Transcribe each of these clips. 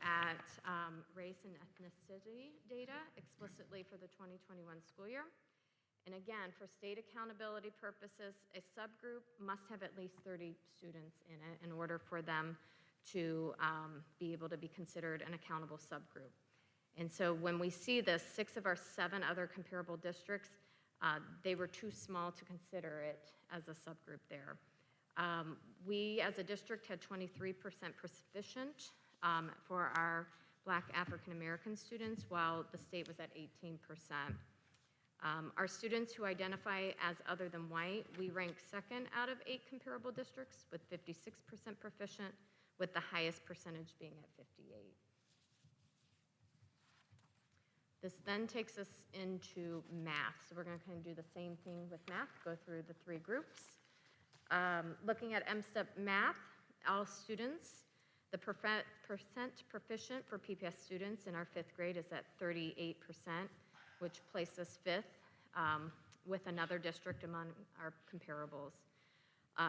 at race and ethnicity data explicitly for the 2021 school year. And again, for state accountability purposes, a subgroup must have at least 30 students in it in order for them to be able to be considered an accountable subgroup. And so when we see this, 6 of our 7 other comparable districts, they were too small to consider it as a subgroup there. We, as a district, had 23% proficient for our Black African-American students, while the state was at 18%. Our students who identify as other than white, we rank 2nd out of 8 comparable districts with 56% proficient, with the highest percentage being at 58%. This then takes us into math. So we're going to kind of do the same thing with math, go through the 3 groups. Looking at M-STEP math, all students, the percent proficient for PPS students in our 5th grade is at 38%, which placed us 5th with another district among our comparables.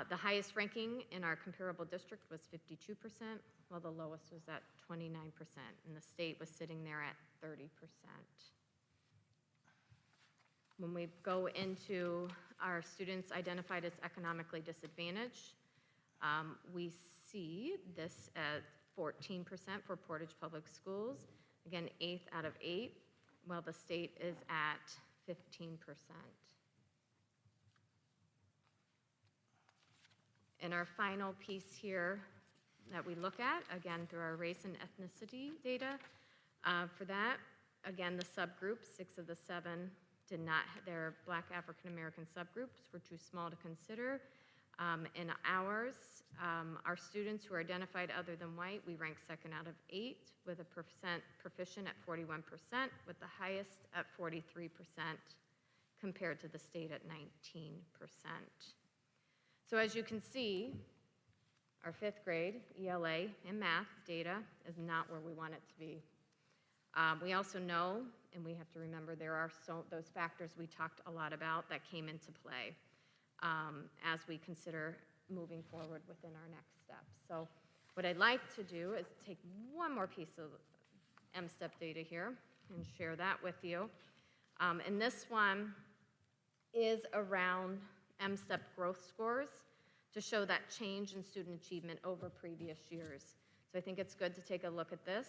The highest ranking in our comparable district was 52%, while the lowest was at 29%, and the state was sitting there at 30%. When we go into our students identified as economically disadvantaged, we see this at 14% for Portage Public Schools, again 8th out of 8, while the state is at 15%. And our final piece here that we look at, again through our race and ethnicity data, for that, again the subgroups, 6 of the 7 did not, their Black African American subgroups were too small to consider. In ours, our students who are identified other than white, we rank 2nd out of 8 with a percent proficient at 41%, with the highest at 43% compared to the state at 19%. So as you can see, our 5th grade ELA and math data is not where we want it to be. We also know, and we have to remember, there are those factors we talked a lot about that came into play as we consider moving forward within our next steps. So what I'd like to do is take one more piece of M-STEP data here and share that with you. And this one is around M-STEP growth scores to show that change in student achievement over previous years. So I think it's good to take a look at this.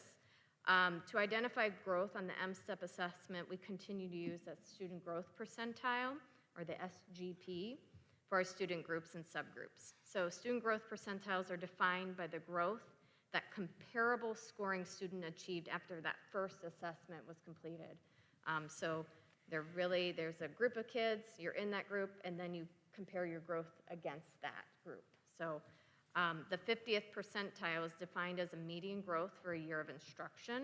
To identify growth on the M-STEP assessment, we continue to use that student growth percentile, or the SGP, for our student groups and subgroups. So student growth percentiles are defined by the growth that comparable scoring student achieved after that first assessment was completed. So there's a group of kids, you're in that group, and then you compare your growth against that group. So the 50th percentile is defined as a median growth for a year of instruction.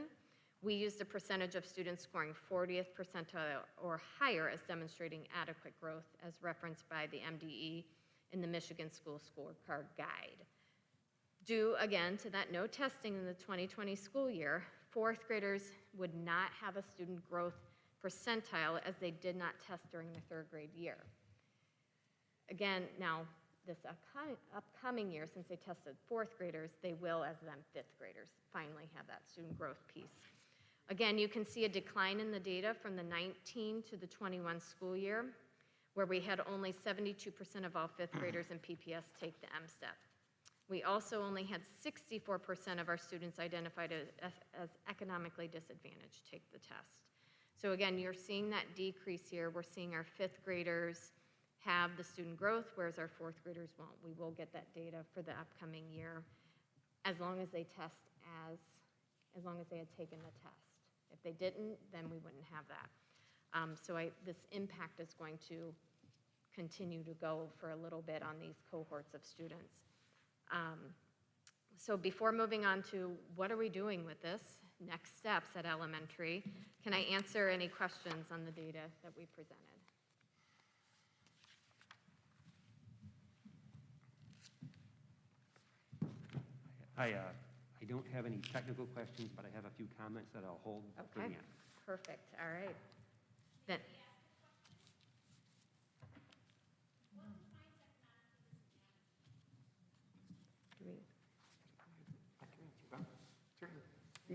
We use the percentage of students scoring 40th percentile or higher as demonstrating adequate growth as referenced by the MDE in the Michigan School Scorecard Guide. Due, again, to that no testing in the 2020 school year, 4th graders would not have a student growth percentile as they did not test during the 3rd grade year. Again, now, this upcoming year, since they tested 4th graders, they will, as them 5th graders, finally have that student growth piece. Again, you can see a decline in the data from the 19 to the 21 school year, where we had only 72% of all 5th graders in PPS take the M-STEP. We also only had 64% of our students identified as economically disadvantaged take the test. So again, you're seeing that decrease here. We're seeing our 5th graders have the student growth, whereas our 4th graders won't. We will get that data for the upcoming year as long as they test as long as they had taken the test. If they didn't, then we wouldn't have that. So this impact is going to continue to go for a little bit on these cohorts of students. So before moving on to what are we doing with this, next steps at elementary, can I answer any questions on the data that we presented? I don't have any technical questions, but I have a few comments that I'll hold for the end. Perfect. All right. Then.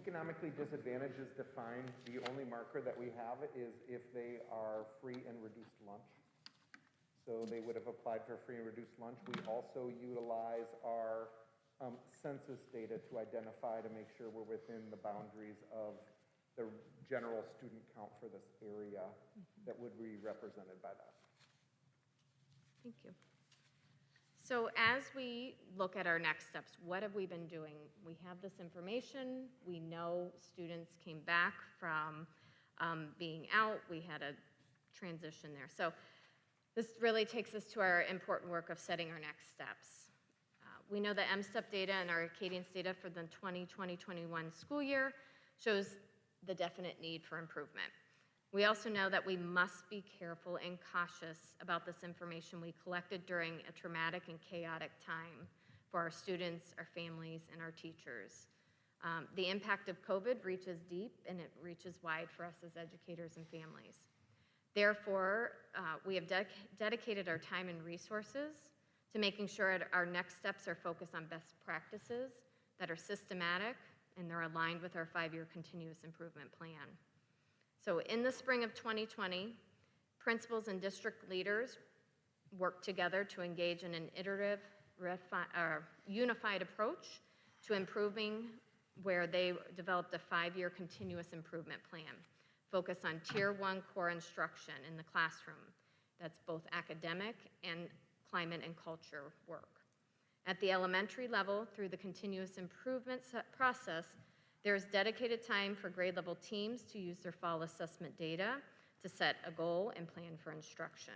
economically disadvantaged is defined, the only marker that we have is if they are free and reduced lunch. So they would have applied for free and reduced lunch. We also utilize our census data to identify, to make sure we're within the boundaries of the general student count for this area that would be represented by that. Thank you. So as we look at our next steps, what have we been doing? We have this information. We know students came back from being out. We had a transition there. So this really takes us to our important work of setting our next steps. We know the MSTEP data and our Acadience data for the 2020-21 school year shows the definite need for improvement. We also know that we must be careful and cautious about this information we collected during a traumatic and chaotic time for our students, our families, and our teachers. The impact of COVID reaches deep and it reaches wide for us as educators and families. Therefore, we have dedicated our time and resources to making sure our next steps are focused on best practices that are systematic and they're aligned with our 5-year continuous improvement plan. So in the spring of 2020, principals and district leaders worked together to engage in an iterative, unified approach to improving, where they developed a 5-year continuous improvement plan focused on Tier 1 core instruction in the classroom. That's both academic and climate and culture work. At the elementary level, through the continuous improvement process, there's dedicated time for grade level teams to use their fall assessment data to set a goal and plan for instruction.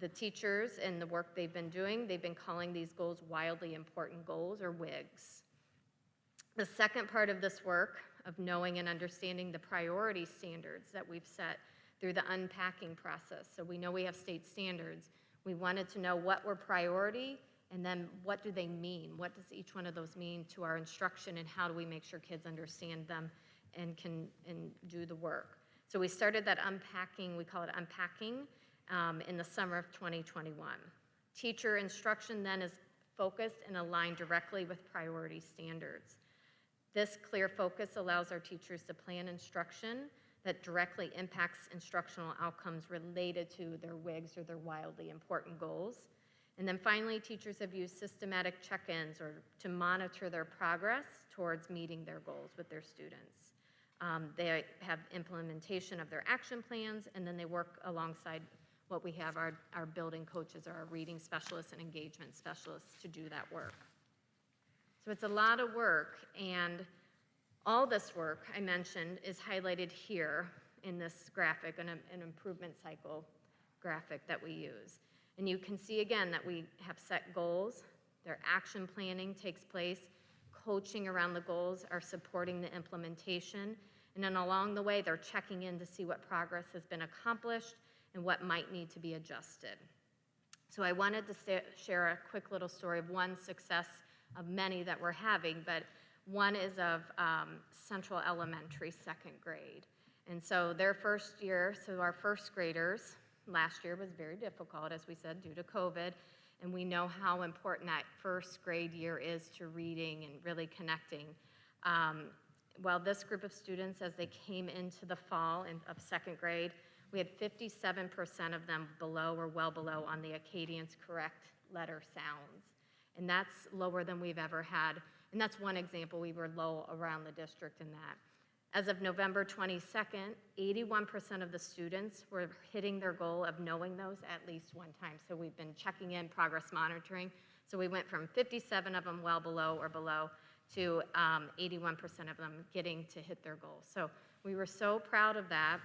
The teachers and the work they've been doing, they've been calling these goals wildly important goals, or WIGs. The second part of this work of knowing and understanding the priority standards that we've set through the unpacking process. So we know we have state standards. We wanted to know what were priority, and then what do they mean? What does each one of those mean to our instruction, and how do we make sure kids understand them and can do the work? So we started that unpacking, we call it unpacking, in the summer of 2021. Teacher instruction then is focused and aligned directly with priority standards. This clear focus allows our teachers to plan instruction that directly impacts instructional outcomes related to their WIGs or their wildly important goals. And then finally, teachers have used systematic check-ins or to monitor their progress towards meeting their goals with their students. They have implementation of their action plans, and then they work alongside what we have, our building coaches, our reading specialists and engagement specialists to do that work. So it's a lot of work, and all this work I mentioned is highlighted here in this graphic, an improvement cycle graphic that we use. And you can see again that we have set goals, their action planning takes place, coaching around the goals are supporting the implementation, and then along the way they're checking in to see what progress has been accomplished and what might need to be adjusted. So I wanted to share a quick little story of one success of many that we're having, but one is of Central Elementary, 2nd grade. And so their first year, so our first graders, last year was very difficult, as we said, due to COVID, and we know how important that first grade year is to reading and really connecting. While this group of students, as they came into the fall of 2nd grade, we had 57% of them below or well below on the Acadience correct letter sounds. And that's lower than we've ever had. And that's one example. We were low around the district in that. As of November 22nd, 81% of the students were hitting their goal of knowing those at least one time. So we've been checking in, progress monitoring. So we went from 57 of them well below or below to 81% of them getting to hit their goal. So we were so proud of that.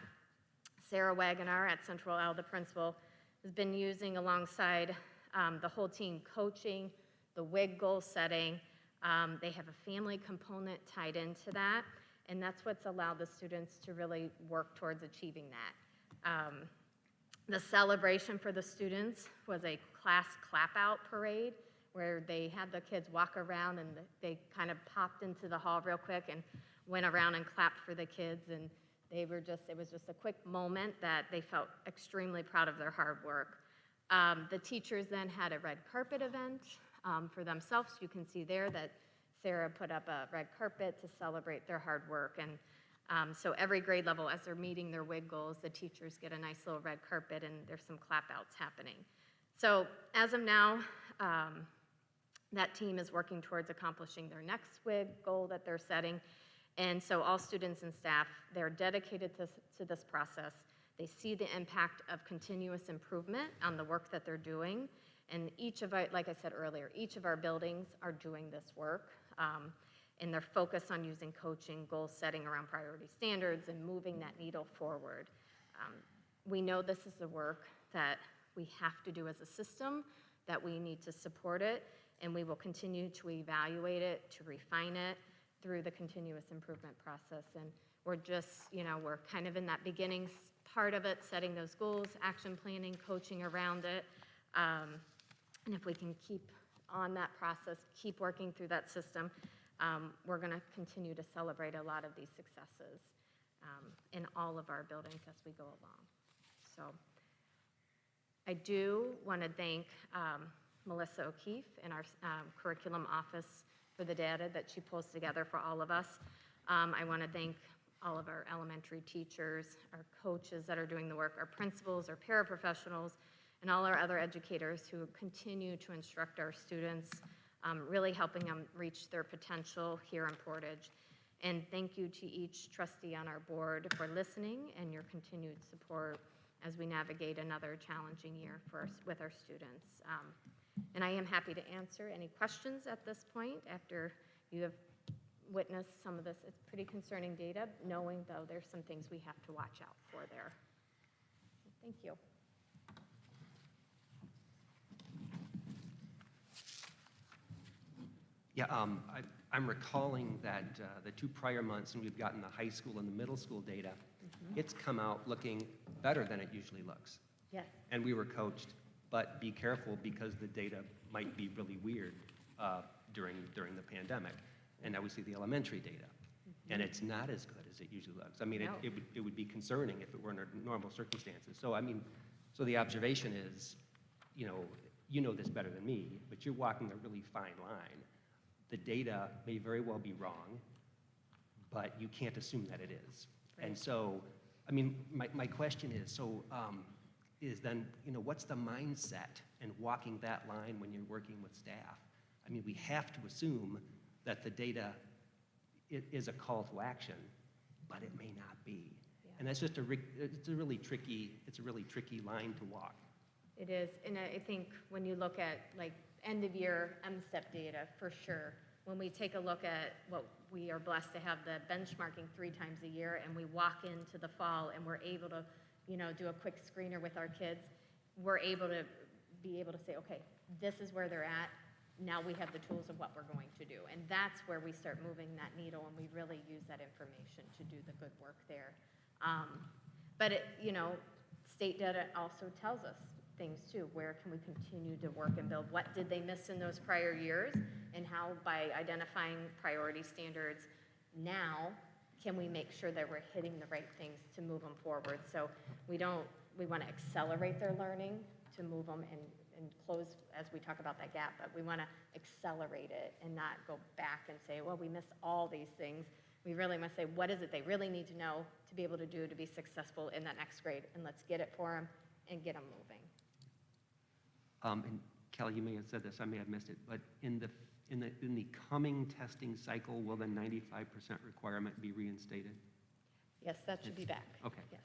Sarah Wagoner at Central L, the principal, has been using alongside the whole team coaching, the WIG goal setting. They have a family component tied into that, and that's what's allowed the students to really work towards achieving that. The celebration for the students was a class clap-out parade where they had the kids walk around and they kind of popped into the hall real quick and went around and clapped for the kids, and it was just a quick moment that they felt extremely proud of their hard work. The teachers then had a red carpet event for themselves. You can see there that Sarah put up a red carpet to celebrate their hard work. And so every grade level, as they're meeting their WIG goals, the teachers get a nice little red carpet and there's some clap outs happening. So as of now, that team is working towards accomplishing their next WIG goal that they're setting. And so all students and staff, they're dedicated to this process. They see the impact of continuous improvement on the work that they're doing. And each of our, like I said earlier, each of our buildings are doing this work. And they're focused on using coaching, goal setting around priority standards, and moving that needle forward. We know this is the work that we have to do as a system, that we need to support it, and we will continue to evaluate it, to refine it through the continuous improvement process. And we're just, we're kind of in that beginning part of it, setting those goals, action planning, coaching around it. And if we can keep on that process, keep working through that system, we're going to continue to celebrate a lot of these successes in all of our buildings as we go along. So I do want to thank Melissa O'Keefe in our curriculum office for the data that she pulls together for all of us. I want to thank all of our elementary teachers, our coaches that are doing the work, our principals, our paraprofessionals, and all our other educators who continue to instruct our students, really helping them reach their potential here in Portage. And thank you to each trustee on our board for listening and your continued support as we navigate another challenging year with our students. And I am happy to answer any questions at this point after you have witnessed some of this. It's pretty concerning data, knowing though there's some things we have to watch out for there. So thank you. Yeah, I'm recalling that the 2 prior months, and we've gotten the high school and the middle school data, it's come out looking better than it usually looks. Yes. And we were coached, but be careful because the data might be really weird during the pandemic. And now we see the elementary data, and it's not as good as it usually looks. I mean, No. it would be concerning if it were under normal circumstances. So I mean, so the observation is, you know this better than me, but you're walking a really fine line. The data may very well be wrong, but you can't assume that it is. Right. And so, I mean, my question is, is then, what's the mindset in walking that line when you're working with staff? I mean, we have to assume that the data is a call to action, but it may not be. Yeah. And that's just a really tricky line to walk. It is, and I think when you look at like end of year MSTEP data, for sure, when we take a look at what we are blessed to have the benchmarking 3 times a year, and we walk into the fall and we're able to, do a quick screener with our kids, we're able to say, okay, this is where they're at. Now we have the tools of what we're going to do. And that's where we start moving that needle, and we really use that information to do the good work there. But state data also tells us things too. Where can we continue to work and build? What did they miss in those prior years? And how, by identifying priority standards now, can we make sure that we're hitting the right things to move them forward? So we want to accelerate their learning to move them and close, as we talk about that gap, but we want to accelerate it and not go back and say, well, we missed all these things. We really must say, what is it they really need to know to be able to do to be successful in that next grade? And let's get it for them and get them moving. And Kelly, you may have said this, I may have missed it, but in the coming testing cycle, will the 95% requirement be reinstated? Yes, that should be back. Okay. Yes.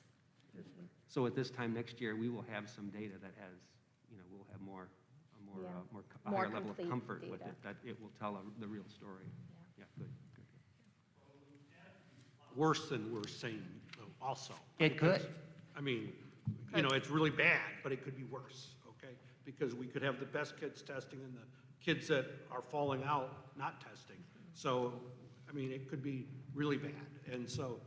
So at this time next year, we will have some data that has, we'll have a More higher level of complete comfort with data. it, that it will tell the real story. Yeah. Yeah, good. Worse than we're saying, though, also. It could. I mean, it's really bad, but it could be worse, okay? Because we could have the best kids testing and the kids that are falling out not testing. So, I mean, it could be really bad. And so,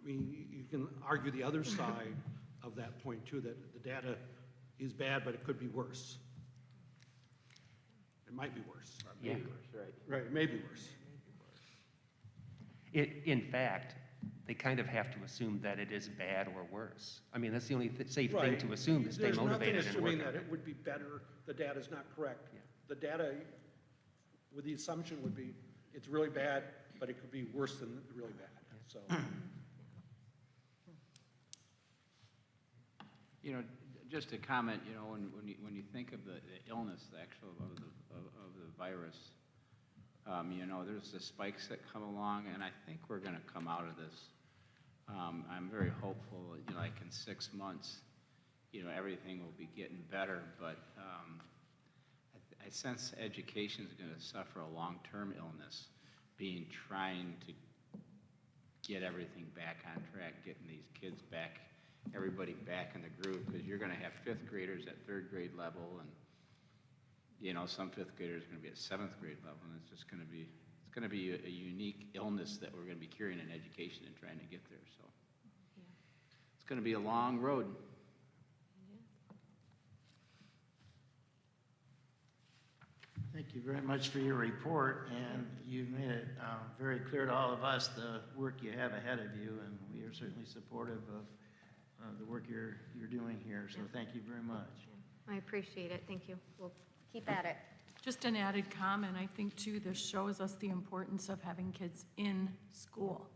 I mean, you can argue the other side of that point too, that the data is bad, but it could be worse. It might be worse. Yeah. Right, it may be worse. In fact, they kind of have to assume that it is bad or worse. I mean, that's the only safe thing to assume to stay motivated and work There's nothing assuming on that it. it would be better, the data's not correct. Yeah. The data, with the assumption would be, it's really bad, but it could be worse than really bad, so. You know, just a comment, you know, when you think of the illness, the actual of the virus, you know, there's the spikes that come along, and I think we're going to come out of this. I'm very hopeful, you know, like in 6 months, you know, everything will be getting better, but I sense education is going to suffer a long-term illness, trying to get everything back on track, getting these kids back, everybody back in the groove, because you're going to have 5th graders at 3rd grade level, and you know, some 5th graders are going to be at 7th grade level, and it's just going to be, it's going to be a unique illness that we're going to be carrying in education and trying to get there. So it's going to be a long road. Thank you very much for your report, and you've made it very clear to all of us the work you have ahead of you, and we are certainly supportive of the work you're doing here, so thank you very much. I appreciate it, thank you. We'll keep at it. Just an added comment, I think too, this shows us the importance of having kids in school.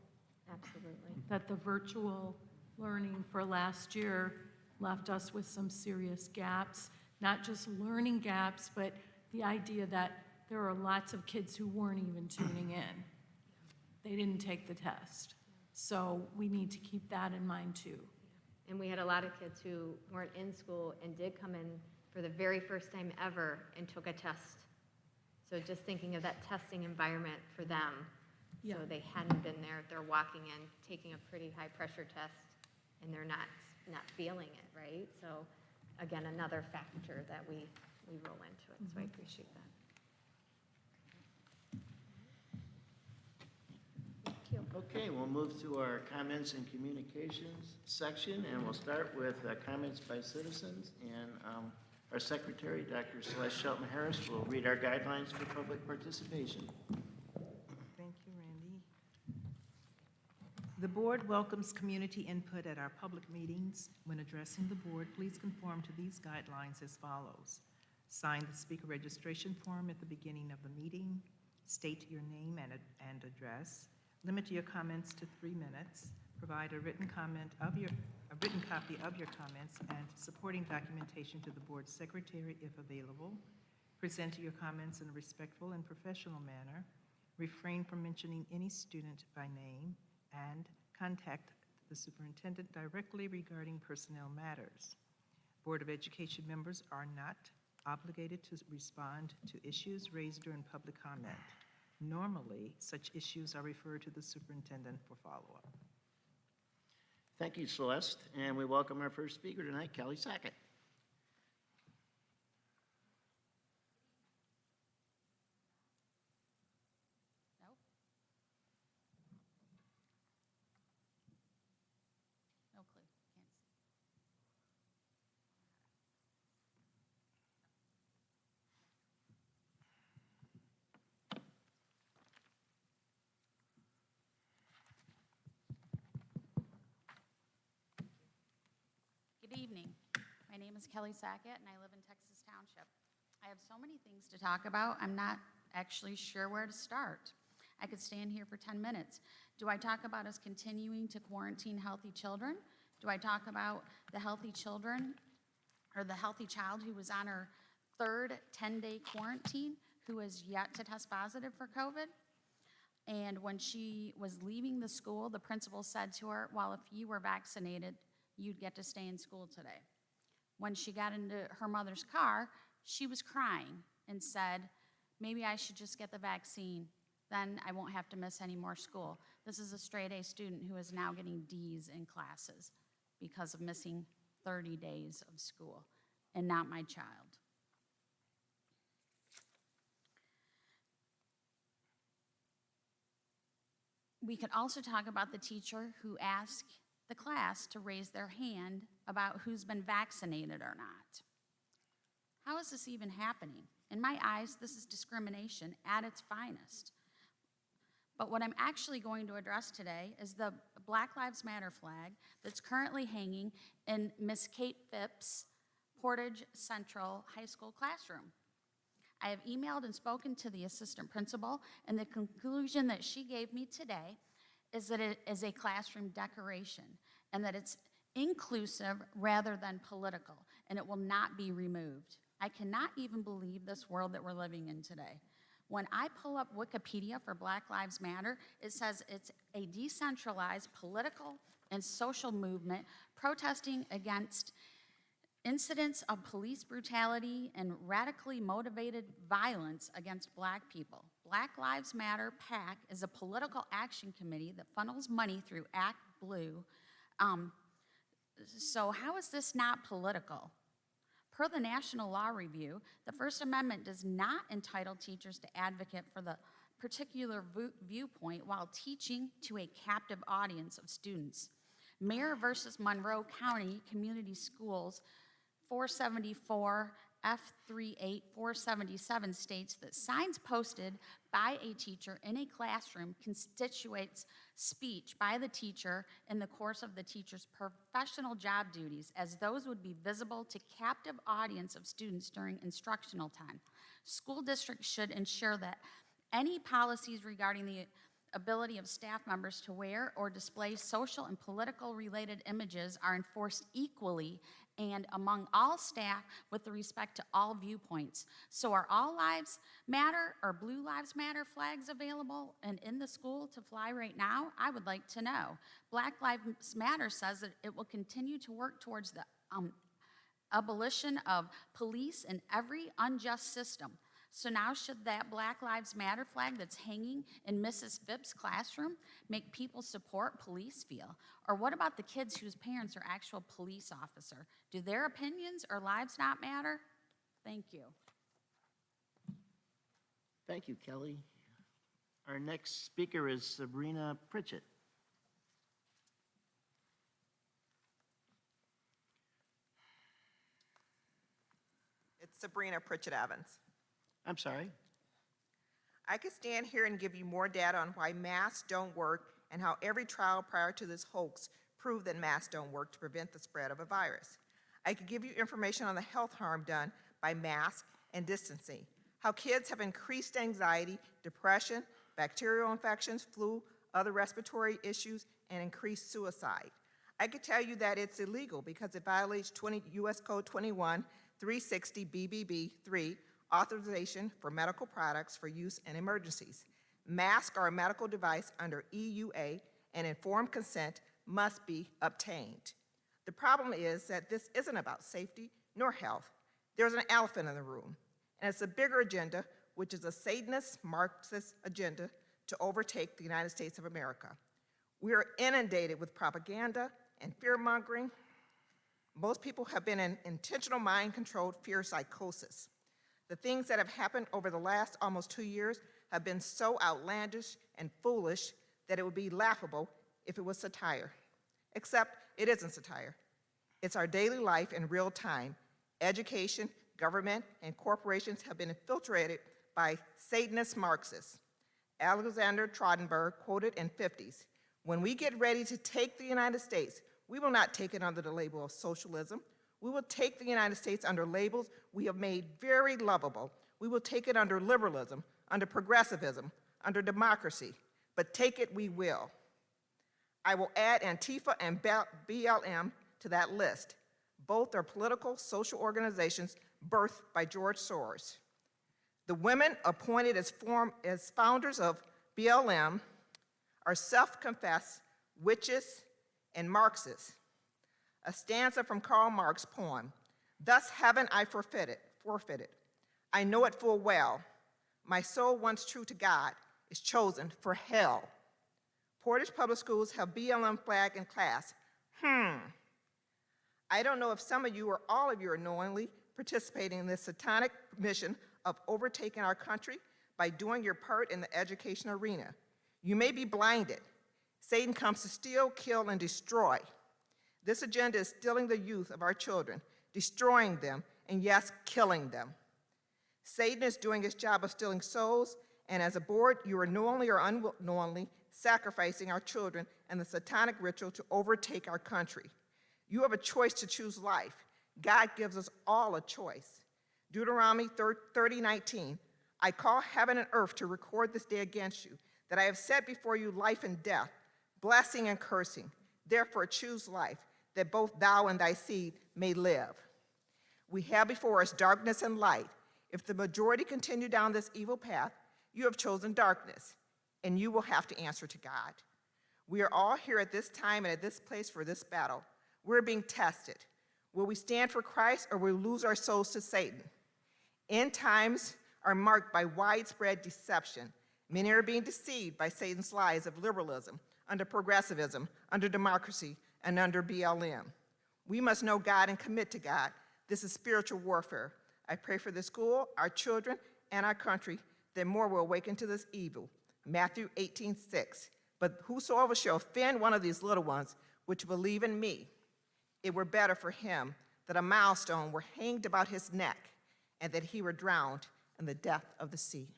Absolutely. That the virtual learning for last year left us with some serious gaps, not just learning gaps, but the idea that there are lots of kids who weren't even tuning in. They didn't take the test. So we need to keep that in mind too. And we had a lot of kids who weren't in school and did come in for the very first time ever and took a test. So just thinking of that testing environment for them. Yeah. So they hadn't been there, they're walking in, taking a pretty high pressure test, and they're not feeling it, right? So again, another factor that we roll into it, so I appreciate that. Thank you. Okay, we'll move to our comments and communications section, and we'll start with comments by citizens, and our secretary, Dr. Celeste Shelton-Harris, will read our guidelines for public participation. Thank you, Randy. The board welcomes community input at our public meetings. When addressing the board, please conform to these guidelines as follows. Sign the speaker registration form at the beginning of the meeting. State your name and address. Limit your comments to 3 minutes. Provide a written copy of your comments and supporting documentation to the board secretary if available. Present your comments in a respectful and professional manner. Refrain from mentioning any student by name, and contact the superintendent directly regarding personnel matters. Board of Education members are not obligated to respond to issues raised during public comment. Normally, such issues are referred to the superintendent for follow-up. Thank you, Celeste, and we welcome our first speaker tonight, Kelly Sackett. Nope. No clue. Can't see. Good evening. My name is Kelly Sackett, and I live in Texas Township. I have so many things to talk about, I'm not actually sure where to start. I could stand here for 10 minutes. Do I talk about us continuing to quarantine healthy children? Do I talk about the healthy children or the healthy child who was on her 3rd 10-day quarantine who is yet to test positive for COVID? And when she was leaving the school, the principal said to her, well, if you were vaccinated, you'd get to stay in school today. When she got into her mother's car, she was crying and said, maybe I should just get the vaccine, then I won't have to miss any more school. This is a straight A student who is now getting D's in classes because of missing 30 days of school, and not my child. We could also talk about the teacher who asked the class to raise their hand about who's been vaccinated or not. How is this even happening? In my eyes, this is discrimination at its finest. But what I'm actually going to address today is the Black Lives Matter flag that's currently hanging in Miss Kate Phipps' Portage Central High School classroom. I have emailed and spoken to the assistant principal, and the conclusion that she gave me today is that it is a classroom decoration and that it's inclusive rather than political, and it will not be removed. I cannot even believe this world that we're living in today. When I pull up Wikipedia for Black Lives Matter, it says it's a decentralized political and social movement protesting against incidents of police brutality and radically motivated violence against Black people. Black Lives Matter PAC is a political action committee that funnels money through Act Blue. So how is this not political? Per the National Law Review, the First Amendment does not entitle teachers to advocate for the particular viewpoint while teaching to a captive audience of students. Mayor versus Monroe County Community Schools 474 F38 477 states that signs posted by a teacher in a classroom constitutes speech by the teacher in the course of the teacher's professional job duties, as those would be visible to captive audience of students during instructional time. School districts should ensure that any policies regarding the ability of staff members to wear or display social and political related images are enforced equally and among all staff with respect to all viewpoints. So are All Lives Matter or Blue Lives Matter flags available and in the school to fly right now? I would like to know. Black Lives Matter says that it will continue to work towards the abolition of police in every unjust system. So now should that Black Lives Matter flag that's hanging in Mrs. Phipps' classroom make people support police feel? Or what about the kids whose parents are actual police officer? Do their opinions or lives not matter? Thank you. Thank you, Kelly. Our next speaker is Sabrina Pritchett. It's Sabrina Pritchett Evans. I'm sorry. I could stand here and give you more data on why masks don't work and how every trial prior to this hoax proved that masks don't work to prevent the spread of a virus. I could give you information on the health harm done by masks and distancing, how kids have increased anxiety, depression, bacterial infections, flu, other respiratory issues, and increased suicide. I could tell you that it's illegal because it violates U.S. Code 21-360 BBB 3, authorization for medical products for use in emergencies. Masks are a medical device under EUA, and informed consent must be obtained. The problem is that this isn't about safety nor health. There's an elephant in the room, and it's a bigger agenda, which is a Satanist, Marxist agenda to overtake the United States of America. We are inundated with propaganda and fear-mongering. Most people have been in intentional mind-controlled fear psychosis. The things that have happened over the last almost 2 years have been so outlandish and foolish that it would be laughable if it was satire. Except it isn't satire. It's our daily life in real time. Education, government, and corporations have been infiltrated by Satanist Marxists. Alexander Trottenberg quoted in 50s, "When we get ready to take the United States, we will not take it under the label of socialism. We will take the United States under labels we have made very lovable. We will take it under liberalism, under progressivism, under democracy, but take it we will." I will add Antifa and BLM to that list. Both are political social organizations birthed by George Soros. The women appointed as founders of BLM are self-confessed witches and Marxists. A stanza from Karl Marx's poem, "Thus haven't I forfeited. I know it full well. My soul once true to God is chosen for hell." Portage Public Schools have BLM flag in class. I don't know if some of you or all of you are knowingly participating in this satanic mission of overtaking our country by doing your part in the education arena. You may be blinded. Satan comes to steal, kill, and destroy. This agenda is stealing the youth of our children, destroying them, and yes, killing them. Satan is doing his job of stealing souls, and as a board, you are knowingly or unknowingly sacrificing our children and the satanic ritual to overtake our country. You have a choice to choose life. God gives us all a choice. Deuteronomy 30:19, I call heaven and earth to record this day against you, that I have set before you life and death, blessing and cursing. Therefore choose life, that both thou and thy seed may live. We have before us darkness and light. If the majority continue down this evil path, you have chosen darkness, and you will have to answer to God. We are all here at this time and at this place for this battle. We're being tested. Will we stand for Christ, or will we lose our souls to Satan? End times are marked by widespread deception. Many are being deceived by Satan's lies of liberalism, under progressivism, under democracy, and under BLM. We must know God and commit to God. This is spiritual warfare. I pray for the school, our children, and our country, that more will awaken to this evil. Matthew 18:6. But whosoever shall offend one of these little ones, which believe in me, it were better for him that a millstone were hanged about his neck, and that he were drowned in the depth of the sea.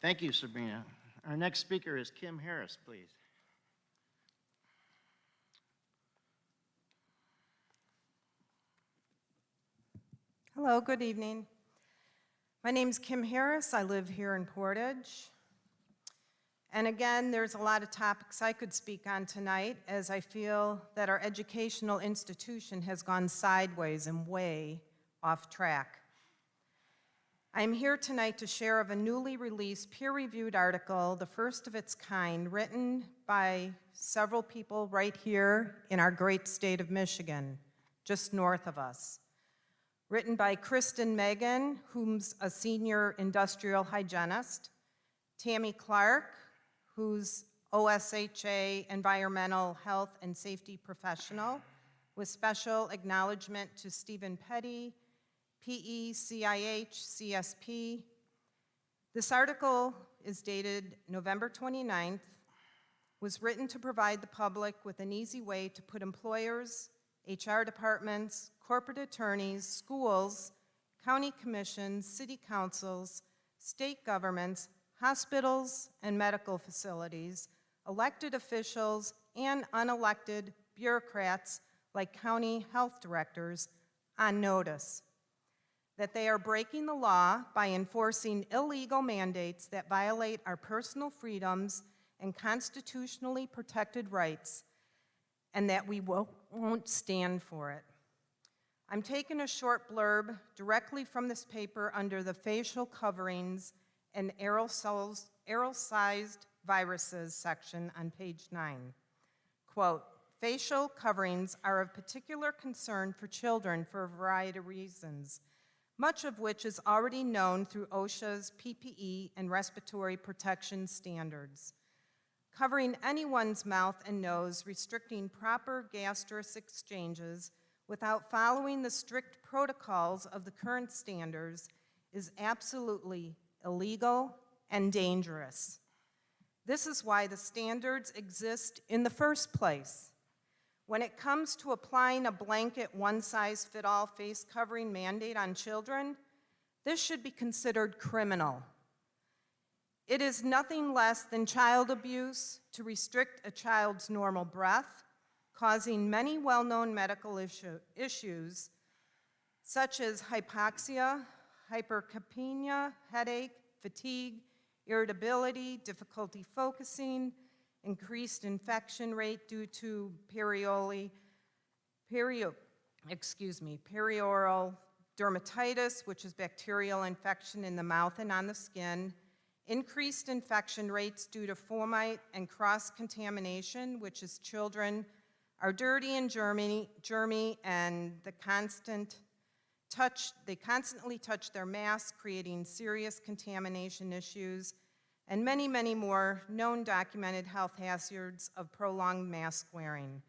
Thank you, Sabrina. Our next speaker is Kim Harris, please. Hello, good evening. My name's Kim Harris. I live here in Portage. And again, there's a lot of topics I could speak on tonight, as I feel that our educational institution has gone sideways and way off track. I'm here tonight to share of a newly released peer-reviewed article, the first of its kind, written by several people right here in our great state of Michigan, just north of us. Written by Kristen Megan, who's a senior industrial hygienist, Tammy Clark, who's OSHA environmental health and safety professional, with special acknowledgement to Stephen Petty, PE, CIH, CSP. This article is dated November 29th, was written to provide the public with an easy way to put employers, HR departments, corporate attorneys, schools, county commissions, city councils, state governments, hospitals and medical facilities, elected officials, and unelected bureaucrats like county health directors on notice that they are breaking the law by enforcing illegal mandates that violate our personal freedoms and constitutionally protected rights, and that we won't stand for it. I'm taking a short blurb directly from this paper under the facial coverings and aerosolized viruses section on page 9. Quote, facial coverings are of particular concern for children for a variety of reasons, much of which is already known through OSHA's PPE and respiratory protection standards. Covering anyone's mouth and nose, restricting proper gaseous exchanges without following the strict protocols of the current standards is absolutely illegal and dangerous. This is why the standards exist in the first place. When it comes to applying a blanket one-size-fit-all face covering mandate on children, this should be considered criminal. It is nothing less than child abuse to restrict a child's normal breath, causing many well-known medical issues such as hypoxia, hypercapnia, headache, fatigue, irritability, difficulty focusing, increased infection rate due to perioral dermatitis, which is bacterial infection in the mouth and on the skin, increased infection rates due to fomite and cross-contamination, which is children are dirty and germy, and they constantly touch their masks, creating serious contamination issues, and many, many more known documented health hazards of prolonged mask wearing.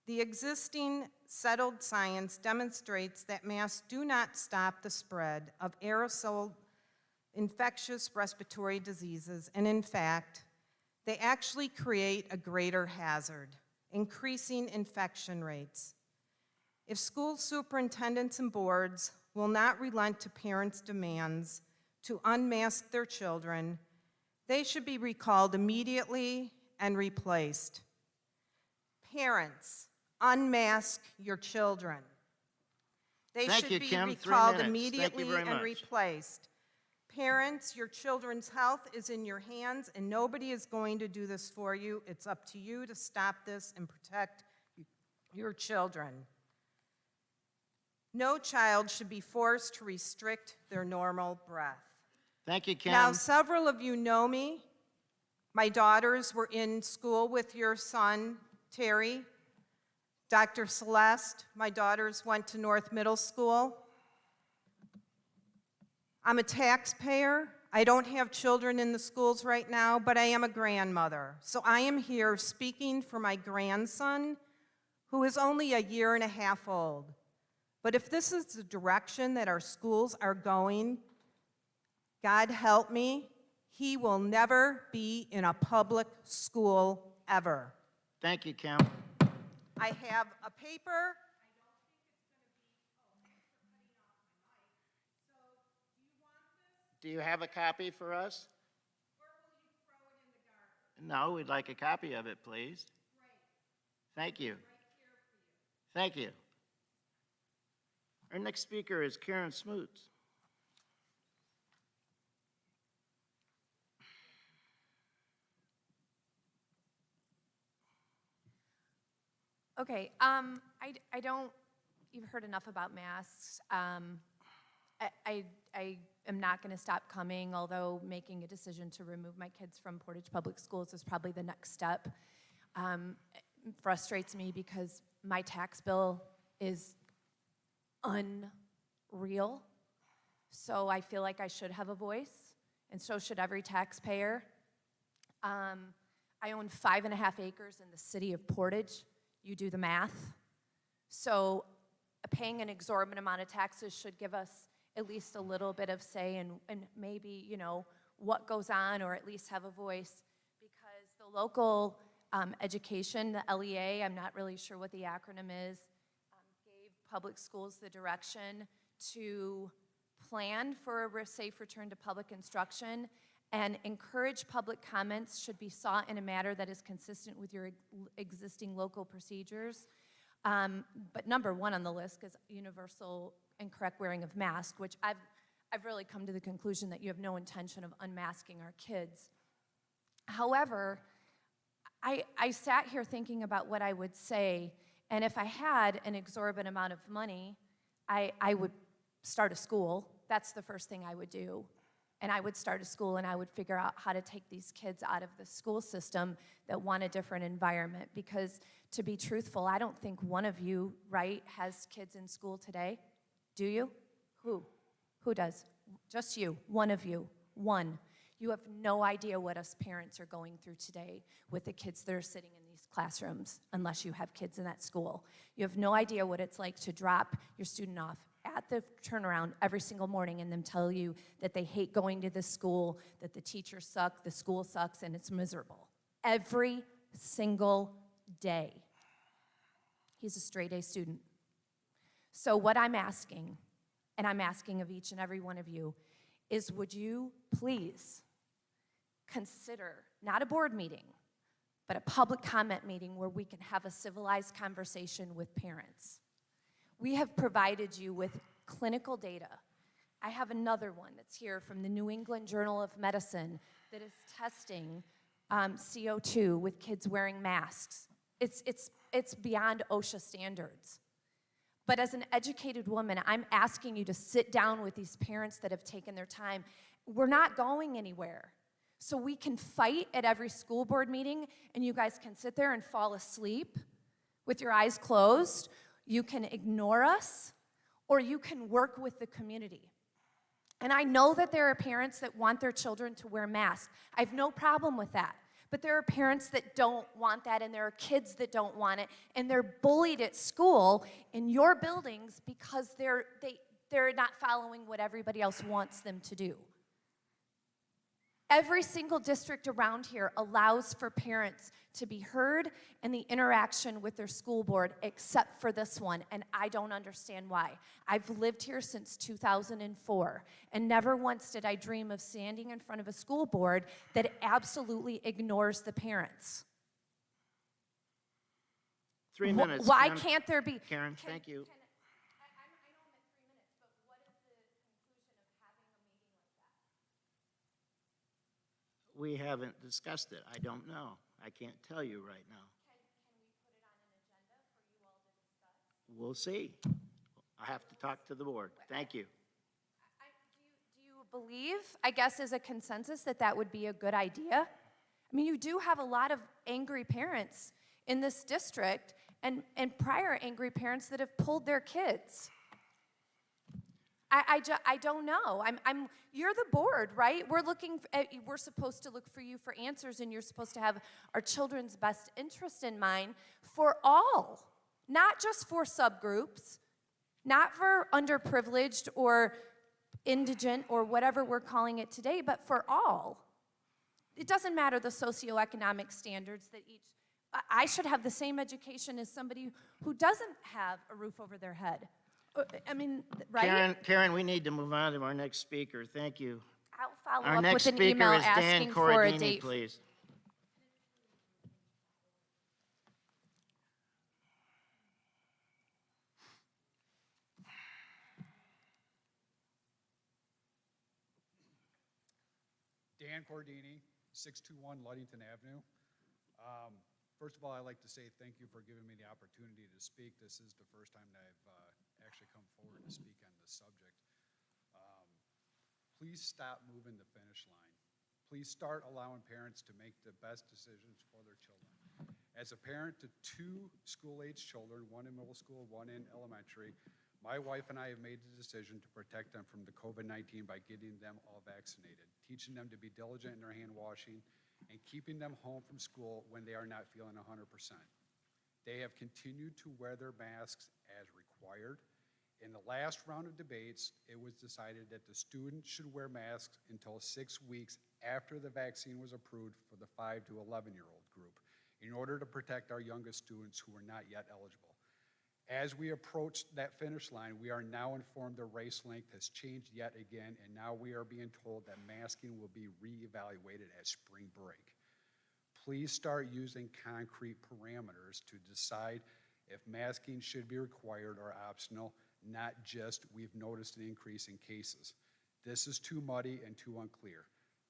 The existing settled science demonstrates that masks do not stop the spread of aerosol infectious respiratory diseases, and in fact, they actually create a greater hazard, increasing infection rates. If school superintendents and boards will not relent to parents' demands to unmask their children, they should be recalled immediately and replaced. Parents, unmask your children. They Thank should you, be Kim. 3 recalled minutes. Thank you immediately very and much. replaced. Parents, your children's health is in your hands, and nobody is going to do this for you. It's up to you to stop this and protect your children. No child should be forced to restrict their normal breath. Thank you, Kim. Now, several of you know me. My daughters were in school with your son, Terry. Dr. Celeste, my daughters went to North Middle School. I'm a taxpayer. I don't have children in the schools right now, but I am a grandmother. So I am here speaking for my grandson, who is only a year and a half old. But if this is the direction that our schools are going, God help me, he will never be in a public school ever. Thank you, Kim. I have a paper. Do you have a copy for us? No, we'd like a copy of it, please. Thank you. Thank you. Our next speaker is Karen Smoots. Okay, I don't, you've heard enough about masks. I am not going to stop coming, although making a decision to remove my kids from Portage Public Schools is probably the next step. It frustrates me because my tax bill is unreal, so I feel like I should have a voice, and so should every taxpayer. I own 5.5 acres in the city of Portage. You do the math. So paying an exorbitant amount of taxes should give us at least a little bit of say and maybe, you know, what goes on, or at least have a voice. Because the local education, the LEA, I'm not really sure what the acronym is, gave public schools the direction to plan for a safe return to public instruction and encourage public comments should be sought in a manner that is consistent with your existing local procedures. But number one on the list is universal and correct wearing of masks, which I've really come to the conclusion that you have no intention of unmasking our kids. However, I sat here thinking about what I would say, and if I had an exorbitant amount of money, I would start a school. That's the first thing I would do. And I would start a school, and I would figure out how to take these kids out of the school system that want a different environment. Because to be truthful, I don't think one of you, right, has kids in school today. Do you? Who? Who does? Just you, one of you, one. You have no idea what us parents are going through today with the kids that are sitting in these classrooms, unless you have kids in that school. You have no idea what it's like to drop your student off at the turnaround every single morning and them tell you that they hate going to this school, that the teachers suck, the school sucks, and it's miserable. Every single day. He's a straight-A student. So what I'm asking, and I'm asking of each and every one of you, is would you please consider, not a board meeting, but a public comment meeting where we can have a civilized conversation with parents. We have provided you with clinical data. I have another one that's here from the New England Journal of Medicine that is testing CO2 with kids wearing masks. It's beyond OSHA standards. But as an educated woman, I'm asking you to sit down with these parents that have taken their time. We're not going anywhere. So we can fight at every school board meeting, and you guys can sit there and fall asleep with your eyes closed. You can ignore us, or you can work with the community. And I know that there are parents that want their children to wear masks. I have no problem with that. But there are parents that don't want that, and there are kids that don't want it, and they're bullied at school in your buildings because they're not following what everybody else wants them to do. Every single district around here allows for parents to be heard in the interaction with their school board, except for this one, and I don't understand why. I've lived here since 2004, and never once did I dream of standing in front of a school board that absolutely ignores the parents. 3 minutes. Why Karen. can't there be? Karen, thank you. I know I'm at 3 minutes, but what is the conclusion of having a meeting like that? We haven't discussed it. I don't know. I can't tell you right now. Can we put it on an agenda for you all to discuss? We'll see. I have to talk to the board. Thank you. Do you believe, I guess, as a consensus, that that would be a good idea? I mean, you do have a lot of angry parents in this district and prior angry parents that have pulled their kids. I don't know. You're the board, right? We're supposed to look for you for answers, and you're supposed to have our children's best interest in mind for all, not just for subgroups, not for underprivileged or indigent or whatever we're calling it today, but for all. It doesn't matter the socioeconomic standards that I should have the same education as somebody who doesn't have a roof over their head. I mean, right? Karen, we need to move on to our next speaker. Thank you. I'll follow Our up next with an speaker email is Dan asking for a Corradini, date. please. Dan Cordini, 621 Ludington Avenue. First of all, I'd like to say thank you for giving me the opportunity to speak. This is the first time that I've actually come forward to speak on this subject. Please stop moving the finish line. Please start allowing parents to make the best decisions for their children. As a parent to 2 school-age children, one in middle school, one in elementary, my wife and I have made the decision to protect them from the COVID-19 by getting them all vaccinated, teaching them to be diligent in their hand washing, and keeping them home from school when they are not feeling 100%. They have continued to wear their masks as required. In the last round of debates, it was decided that the students should wear masks until 6 weeks after the vaccine was approved for the 5 to 11-year-old group in order to protect our youngest students who are not yet eligible. As we approach that finish line, we are now informed the race length has changed yet again, and now we are being told that masking will be reevaluated at spring break. Please start using concrete parameters to decide if masking should be required or optional, not just we've noticed an increase in cases. This is too muddy and too unclear.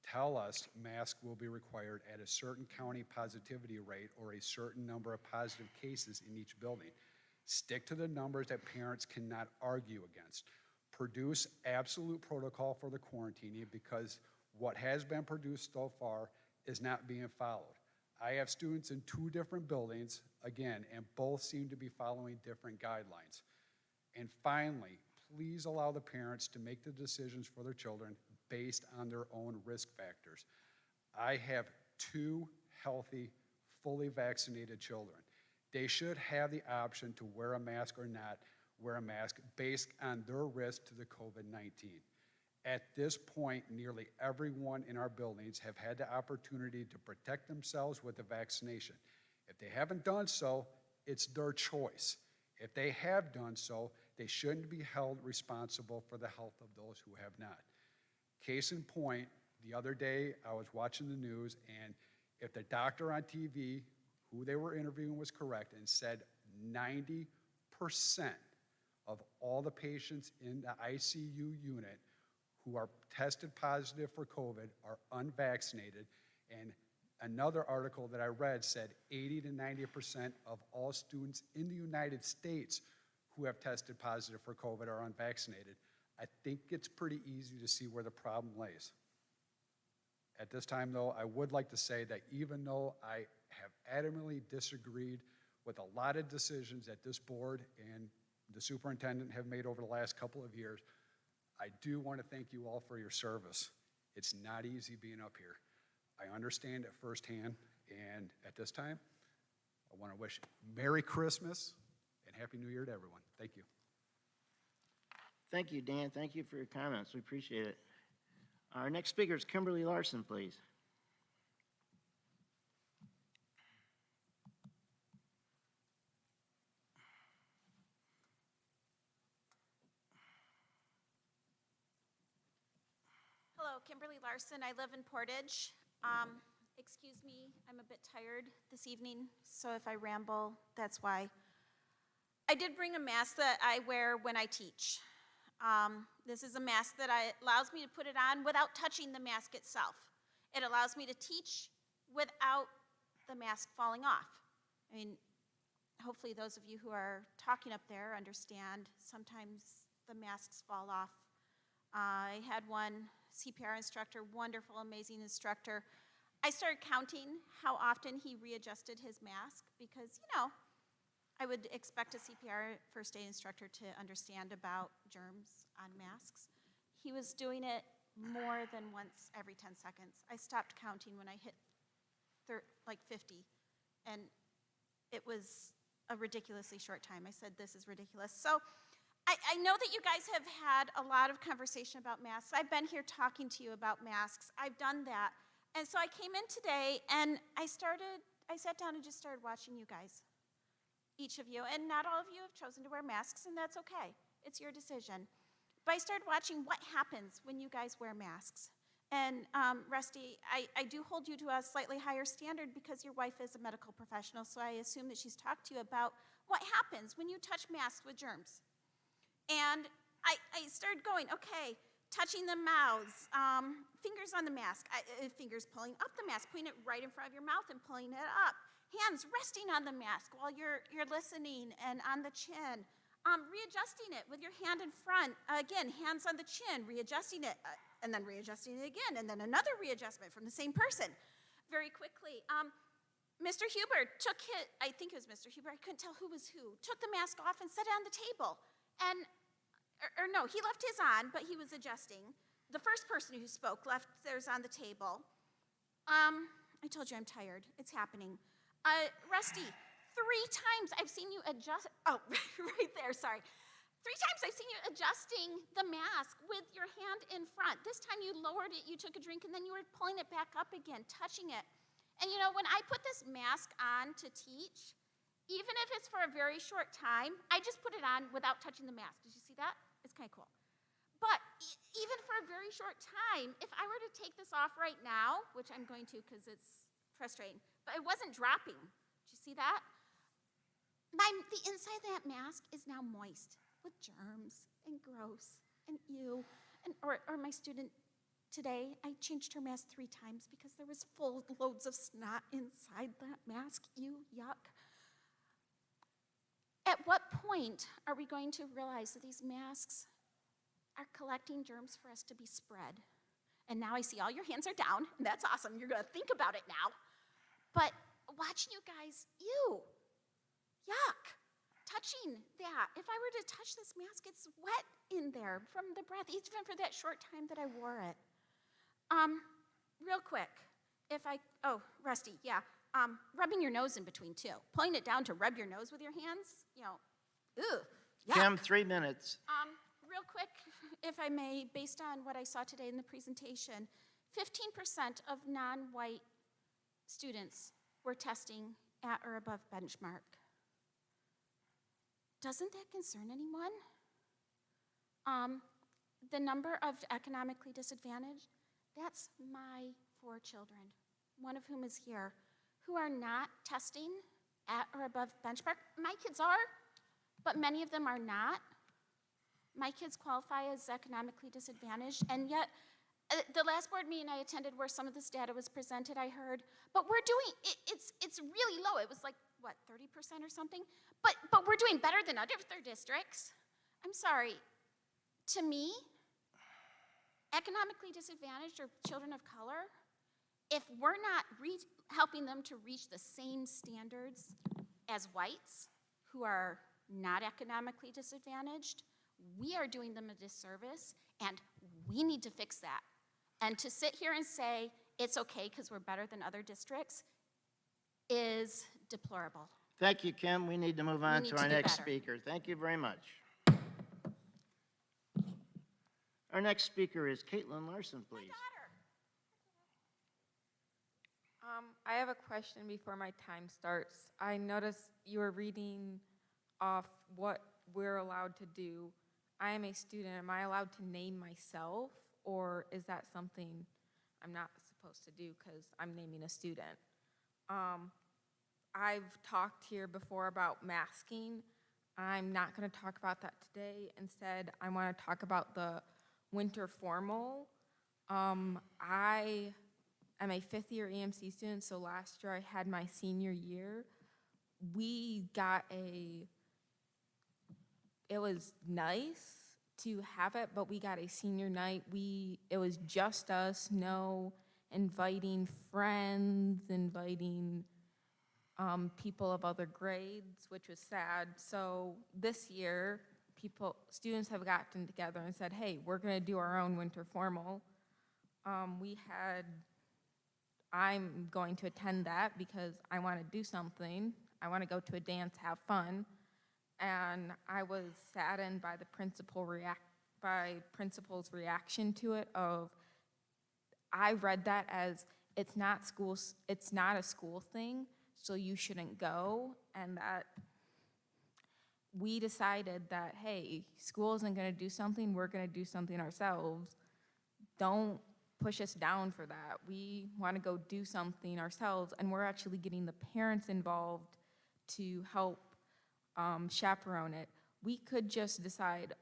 Tell us masks will be required at a certain county positivity rate or a certain number of positive cases in each building. Stick to the numbers that parents cannot argue against. Produce absolute protocol for the quarantining because what has been produced so far is not being followed. I have students in 2 different buildings, again, and both seem to be following different guidelines. And finally, please allow the parents to make the decisions for their children based on their own risk factors. I have 2 healthy, fully vaccinated children. They should have the option to wear a mask or not wear a mask based on their risk to the COVID-19. At this point, nearly everyone in our buildings have had the opportunity to protect themselves with the vaccination. If they haven't done so, it's their choice. If they have done so, they shouldn't be held responsible for the health of those who have not. Case in point, the other day I was watching the news, and if the doctor on TV who they were interviewing was correct and said 90% of all the patients in the ICU unit who are tested positive for COVID are unvaccinated, and another article that I read said 80 to 90% of all students in the United States who have tested positive for COVID are unvaccinated. I think it's pretty easy to see where the problem lays. At this time, though, I would like to say that even though I have adamantly disagreed with a lot of decisions that this board and the superintendent have made over the last couple of years, I do want to thank you all for your service. It's not easy being up here. I understand it firsthand, and at this time, I want to wish Merry Christmas and Happy New Year to everyone. Thank you. Thank you, Dan. Thank you for your comments. We appreciate it. Our next speaker is Kimberly Larson, please. Hello, Kimberly Larson. I live in Portage. excuse me, I'm a bit tired this evening, so if I ramble, that's why. I did bring a mask that I wear when I teach. This is a mask that allows me to put it on without touching the mask itself. It allows me to teach without the mask falling off. I mean, hopefully those of you who are talking up there understand sometimes the masks fall off. I had one CPR instructor, wonderful, amazing instructor. I started counting how often he readjusted his mask because, you know, I would expect a CPR first aid instructor to understand about germs on masks. He was doing it more than once every 10 seconds. I stopped counting when I hit like 50, and it was a ridiculously short time. I said, this is ridiculous. So I know that you guys have had a lot of conversation about masks. I've been here talking to you about masks. I've done that. And so I came in today, and I sat down and just started watching you guys, each of you. And not all of you have chosen to wear masks, and that's okay. It's your decision. But I started watching what happens when you guys wear masks. And Rusty, I do hold you to a slightly higher standard because your wife is a medical professional, so I assume that she's talked to you about what happens when you touch masks with germs. And I started going, okay, touching the mouths, fingers on the mask, fingers pulling up the mask, putting it right in front of your mouth and pulling it up, hands resting on the mask while you're listening and on the chin, readjusting it with your hand in front, again, hands on the chin, readjusting it, and then readjusting it again, and then another readjustment from the same person very quickly. Mr. Huber I think it was Mr. Huber, I couldn't tell who was who, took the mask off and set it on the table. And or no, he left his on, but he was adjusting. The first person who spoke left theirs on the table. I told you I'm tired. It's happening. Rusty, 3 times I've seen you adjust. Oh, right there, sorry. 3 times I've seen you adjusting the mask with your hand in front. This time you lowered it, you took a drink, and then you were pulling it back up again, touching it. And you know, when I put this mask on to teach, even if it's for a very short time, I just put it on without touching the mask. Did you see that? It's kind of cool. But even for a very short time, if I were to take this off right now, which I'm going to because it's frustrating, but it wasn't dropping. Did you see that? The inside of that mask is now moist with germs and gross and ew. Or my student today, I changed her mask 3 times because there was full loads of snot inside that mask. Ew, yuck. At what point are we going to realize that these masks are collecting germs for us to be spread? And now I see all your hands are down, and that's awesome. You're going to think about it now. But watching you guys, ew, yuck, touching that. If I were to touch this mask, it's wet in there from the breath, even for that short time that I wore it. Real quick, Rusty, yeah. Rubbing your nose in between, too. Pulling it down to rub your nose with your hands, you know, ugh, yuck. Kim, 3 minutes. Real quick, if I may, based on what I saw today in the presentation, 15% of non-white students were testing at or above benchmark. Doesn't that concern anyone? The number of economically disadvantaged, that's my 4 children, one of whom is here, who are not testing at or above benchmark. My kids are, but many of them are not. My kids qualify as economically disadvantaged, and yet the last board meeting I attended where some of this data was presented, I heard, but we're doing, it's really low. It was like, what, 30% or something? But we're doing better than other districts. I'm sorry. To me, economically disadvantaged or children of color, if we're not helping them to reach the same standards as whites who are not economically disadvantaged, we are doing them a disservice, and we need to fix that. And to sit here and say it's okay because we're better than other districts is deplorable. Thank you, Kim. We need to move on need to to our do next better. speaker. Thank you very much. Our next speaker is Caitlin Larson, please. I have a question before my time starts. I noticed you were reading off what we're allowed to do. I am a student. Am I allowed to name myself, or is that something I'm not supposed to do because I'm naming a student. I've talked here before about masking. I'm not going to talk about that today. Instead, I want to talk about the winter formal. I am a fifth-year EMC student, so last year I had my senior year. It was nice to have it, but we got a senior night. It was just us, no inviting friends, inviting people of other grades, which was sad. So this year, students have gotten together and said, hey, we're gonna do our own winter formal. I'm going to attend that because I wanna do something. I wanna go to a dance, have fun. And I was saddened by the principal's reaction to it I read that as it's not a school thing, so you shouldn't go, and that we decided that, hey, school isn't gonna do something, we're gonna do something ourselves. Don't push us down for that. We wanna go do something ourselves, and we're actually getting the parents involved to help chaperone it. We could just decide,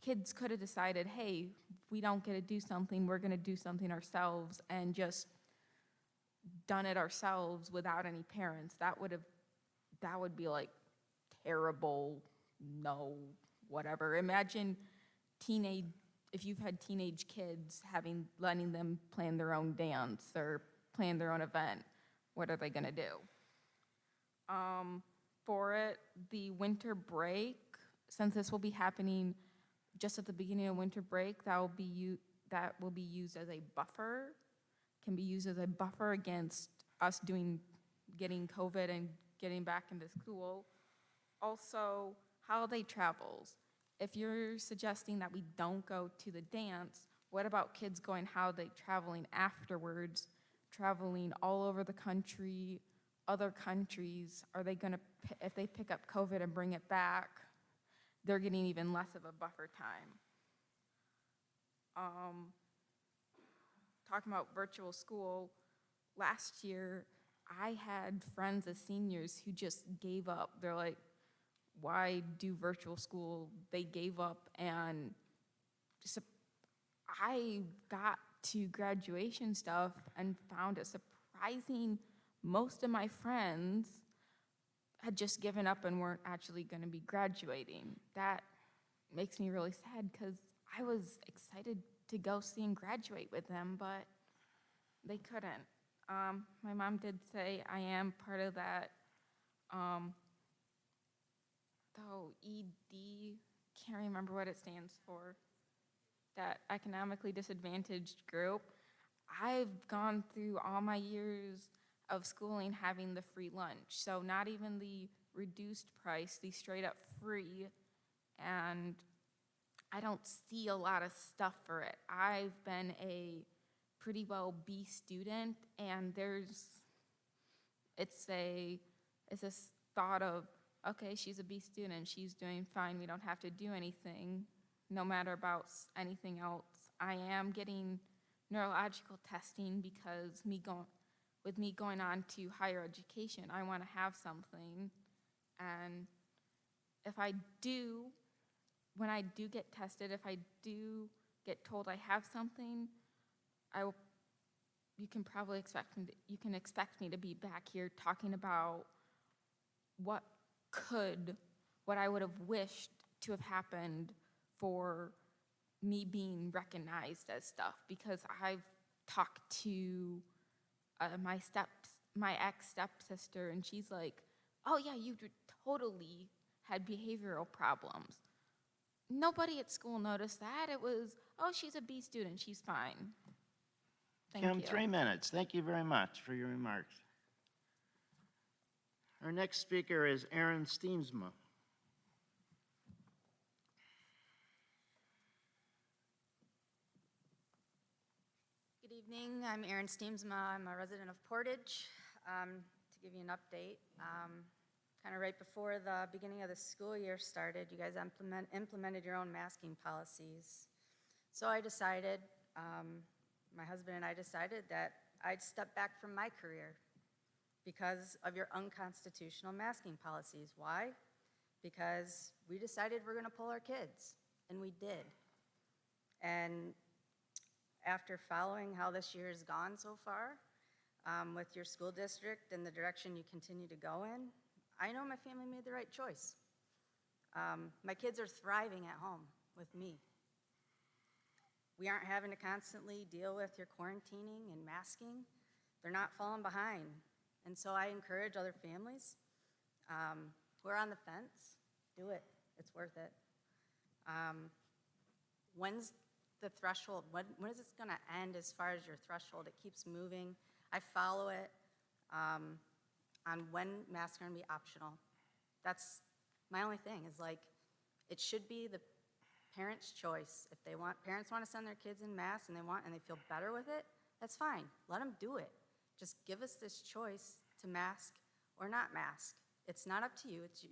kids could have decided, hey, we don't get to do something, we're gonna do something ourselves, and just done it ourselves without any parents. That would be like terrible, no, whatever. Imagine if you've had teenage kids, letting them plan their own dance or plan their own event. What are they gonna do? For it, the winter break, since this will be happening just at the beginning of winter break, that will be used as a buffer, can be used as a buffer against us getting COVID and getting back into school. Also, holiday travels. If you're suggesting that we don't go to the dance, what about kids going holiday traveling afterwards, traveling all over the country, other countries? Are they gonna, if they pick up COVID and bring it back, they're getting even less of a buffer time. Talking about virtual school, last year I had friends as seniors who just gave up. They're like, why do virtual school? They gave up, and I got to graduation stuff and found it surprising. Most of my friends had just given up and weren't actually going to be graduating. That makes me really sad because I was excited to go see and graduate with them, but they couldn't. My mom did say I am part of that, though ED, can't remember what it stands for, that economically disadvantaged group. I've gone through all my years of schooling having the free lunch, so not even the reduced price, the straight up free, and I don't see a lot of stuff for it. I've been a pretty well B student, and it's this thought of, okay, she's a B student, she's doing fine, we don't have to do anything, no matter about anything else. I am getting neurological testing because with me going on to higher education, I want to have something, and when I do get tested, if I do get told I have something, you can probably expect me to be back here talking about what I would have wished to have happened for me being recognized as stuff, because I've talked to my ex-stepsister, and she's like, oh yeah, you totally had behavioral problems. Nobody at school noticed that. It was, oh, she's a B student, she's fine. Thank Kim, you. 3 minutes. Thank you very much for your remarks. Our next speaker is Aaron Steensma. Good evening, I'm Erin Steemsma. I'm a resident of Portage. To give you an update, kind of right before the beginning of the school year started, you guys implemented your own masking policies. So I decided, my husband and I decided that I'd step back from my career because of your unconstitutional masking policies. Why? Because we decided we're going to pull our kids, and we did. And after following how this year has gone so far, with your school district and the direction you continue to go in, I know my family made the right choice. My kids are thriving at home with me. We aren't having to constantly deal with your quarantining and masking. They're not falling behind. And so I encourage other families who are on the fence, do it. It's worth it. When's the threshold? When is this going to end as far as your threshold? It keeps moving. I follow it on when masks are going to be optional. That's my only thing is like, it should be the parents' choice. If parents want to send their kids in masks and they feel better with it, that's fine. Let them do it. Just give us this choice to mask or not mask. It's not up to you. It's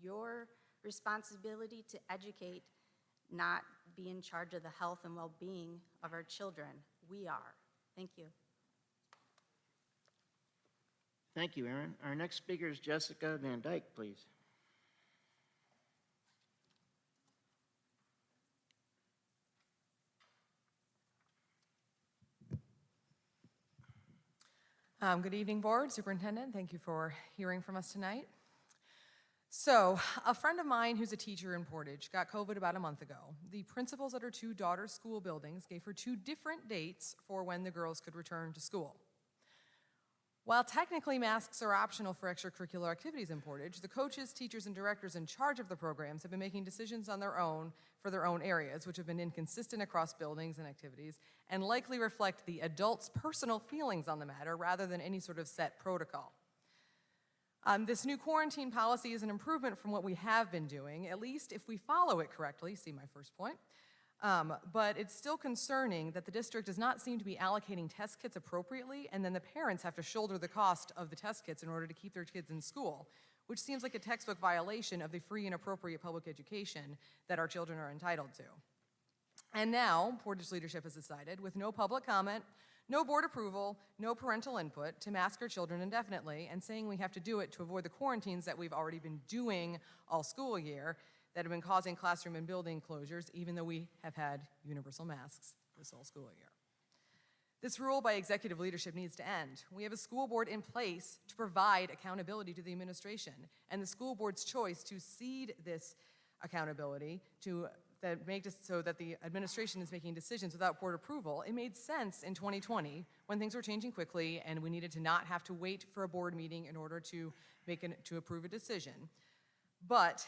your responsibility to educate, not be in charge of the health and well-being of our children. We are. Thank you. Thank you, Erin. Our next speaker is Jessica Van Dyke, please. Good evening, Board, Superintendent. Thank you for hearing from us tonight. So, a friend of mine who's a teacher in Portage got COVID about a month ago. The principals at her two daughter school buildings gave her two different dates for when the girls could return to school. While technically masks are optional for extracurricular activities in Portage, the coaches, teachers, and directors in charge of the programs have been making decisions on their own for their own areas, which have been inconsistent across buildings and activities, and likely reflect the adults' personal feelings on the matter rather than any sort of set protocol. This new quarantine policy is an improvement from what we have been doing, at least if we follow it correctly, see my first point. But it's still concerning that the district does not seem to be allocating test kits appropriately, and then the parents have to shoulder the cost of the test kits in order to keep their kids in school, which seems like a textbook violation of the free and appropriate public education that our children are entitled to. And now, Portage leadership has decided, with no public comment, no board approval, no parental input, to mask our children indefinitely, and saying we have to do it to avoid the quarantines that we've already been doing all school year, that have been causing classroom and building closures, even though we have had universal masks this whole school year. This rule by executive leadership needs to end. We have a school board in place to provide accountability to the administration, and the school board's choice to cede this accountability so that the administration is making decisions without board approval, it made sense in 2020 when things were changing quickly and we needed to not have to wait for a board meeting in order to approve a decision. But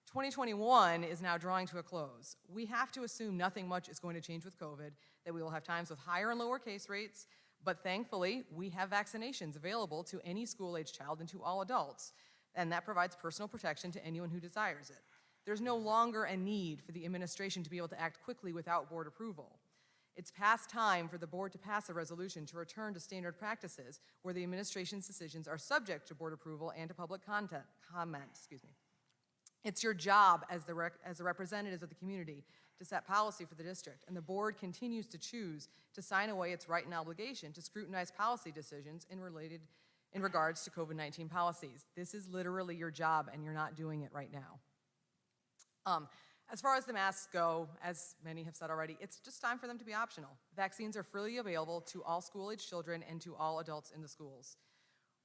2021 is now drawing to a close. We have to assume nothing much is going to change with COVID, that we will have times with higher and lower case rates, but thankfully, we have vaccinations available to any school-age child and to all adults, and that provides personal protection to anyone who desires it. There's no longer a need for the administration to be able to act quickly without board approval. It's past time for the board to pass a resolution to return to standard practices where the administration's decisions are subject to board approval and to public comment. It's your job as the representatives of the community to set policy for the district, and the board continues to choose to sign away its right and obligation to scrutinize policy decisions in regards to COVID-19 policies. This is literally your job, and you're not doing it right now. As far as the masks go, as many have said already, it's just time for them to be optional. Vaccines are freely available to all school-age children and to all adults in the schools.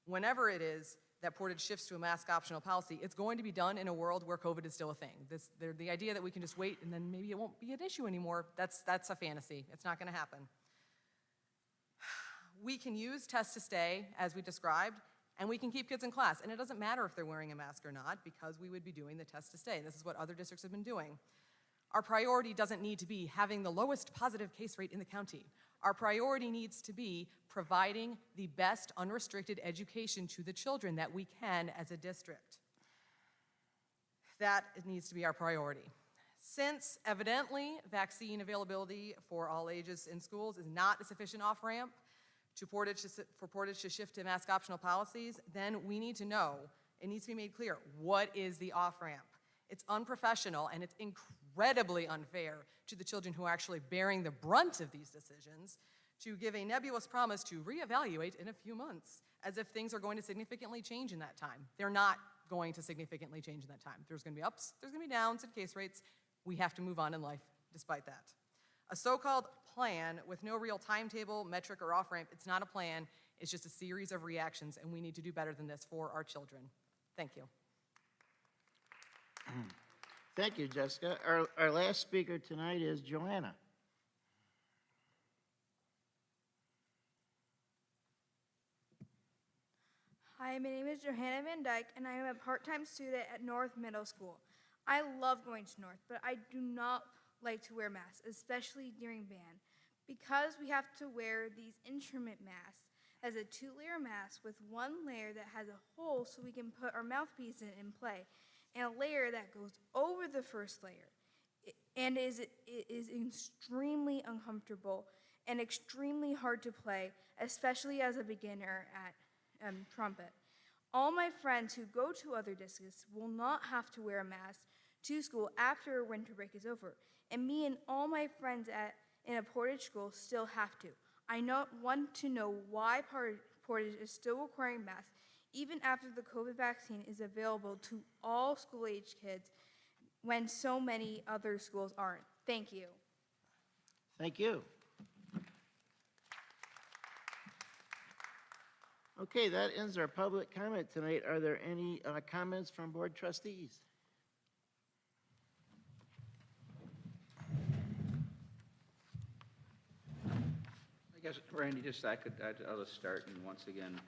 Whenever it is that Portage shifts to a mask optional policy, it's going to be done in a world where COVID is still a thing. The idea that we can just wait and then maybe it won't be an issue anymore, that's a fantasy. It's not going to happen. We can use test to stay, as we described, and we can keep kids in class. And it doesn't matter if they're wearing a mask or not, because we would be doing the test to stay. This is what other districts have been doing. Our priority doesn't need to be having the lowest positive case rate in the county. Our priority needs to be providing the best unrestricted education to the children that we can as a district. That needs to be our priority. Since, evidently, vaccine availability for all ages in schools is not a sufficient off-ramp for Portage to shift to mask optional policies, then we need to know, it needs to be made clear, what is the off-ramp? It's unprofessional and it's incredibly unfair to the children who are actually bearing the brunt of these decisions to give a nebulous promise to reevaluate in a few months, as if things are going to significantly change in that time. They're not going to significantly change in that time. There's going to be ups, there's going to be downs in case rates. We have to move on in life despite that. A so-called plan with no real timetable, metric, or off-ramp, it's not a plan, it's just a series of reactions, and we need to do better than this for our children. Thank you. Thank you, Jessica. Our last speaker tonight is Joanna. Hi, my name is Johanna Van Dyke, and I am a part-time student at North Middle School. I love going to North, but I do not like to wear masks, especially during band, because we have to wear these instrument masks as a 2-layer mask with 1 layer that has a hole so we can put our mouthpiece in and play, and a layer that goes over the first layer. And it is extremely uncomfortable and extremely hard to play, especially as a beginner at trumpet. All my friends who go to other districts will not have to wear a mask to school after winter break is over, and me and all my friends in a Portage school still have to. I want to know why Portage is still requiring masks even after the COVID vaccine is available to all school-age kids when so many other schools aren't. Thank you. Thank you. Okay, that ends our public comment tonight. Are there any comments from board trustees? I guess, Randy, I'll just start, and once again,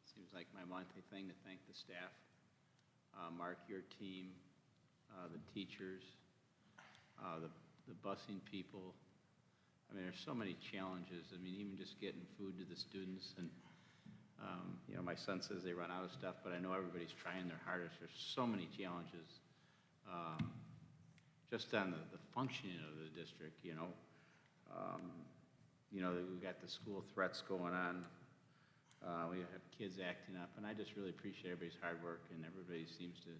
seems like my monthly thing to thank the staff, Mark, your team, the teachers, the busing people. I mean, there's so many challenges. I mean, even just getting food to the students, and you know, my son says they run out of stuff, but I know everybody's trying their hardest. There's so many challenges, just on the functioning of the district. You know, we've got the school threats going on. We have kids acting up, and I just really appreciate everybody's hard work, and everybody seems to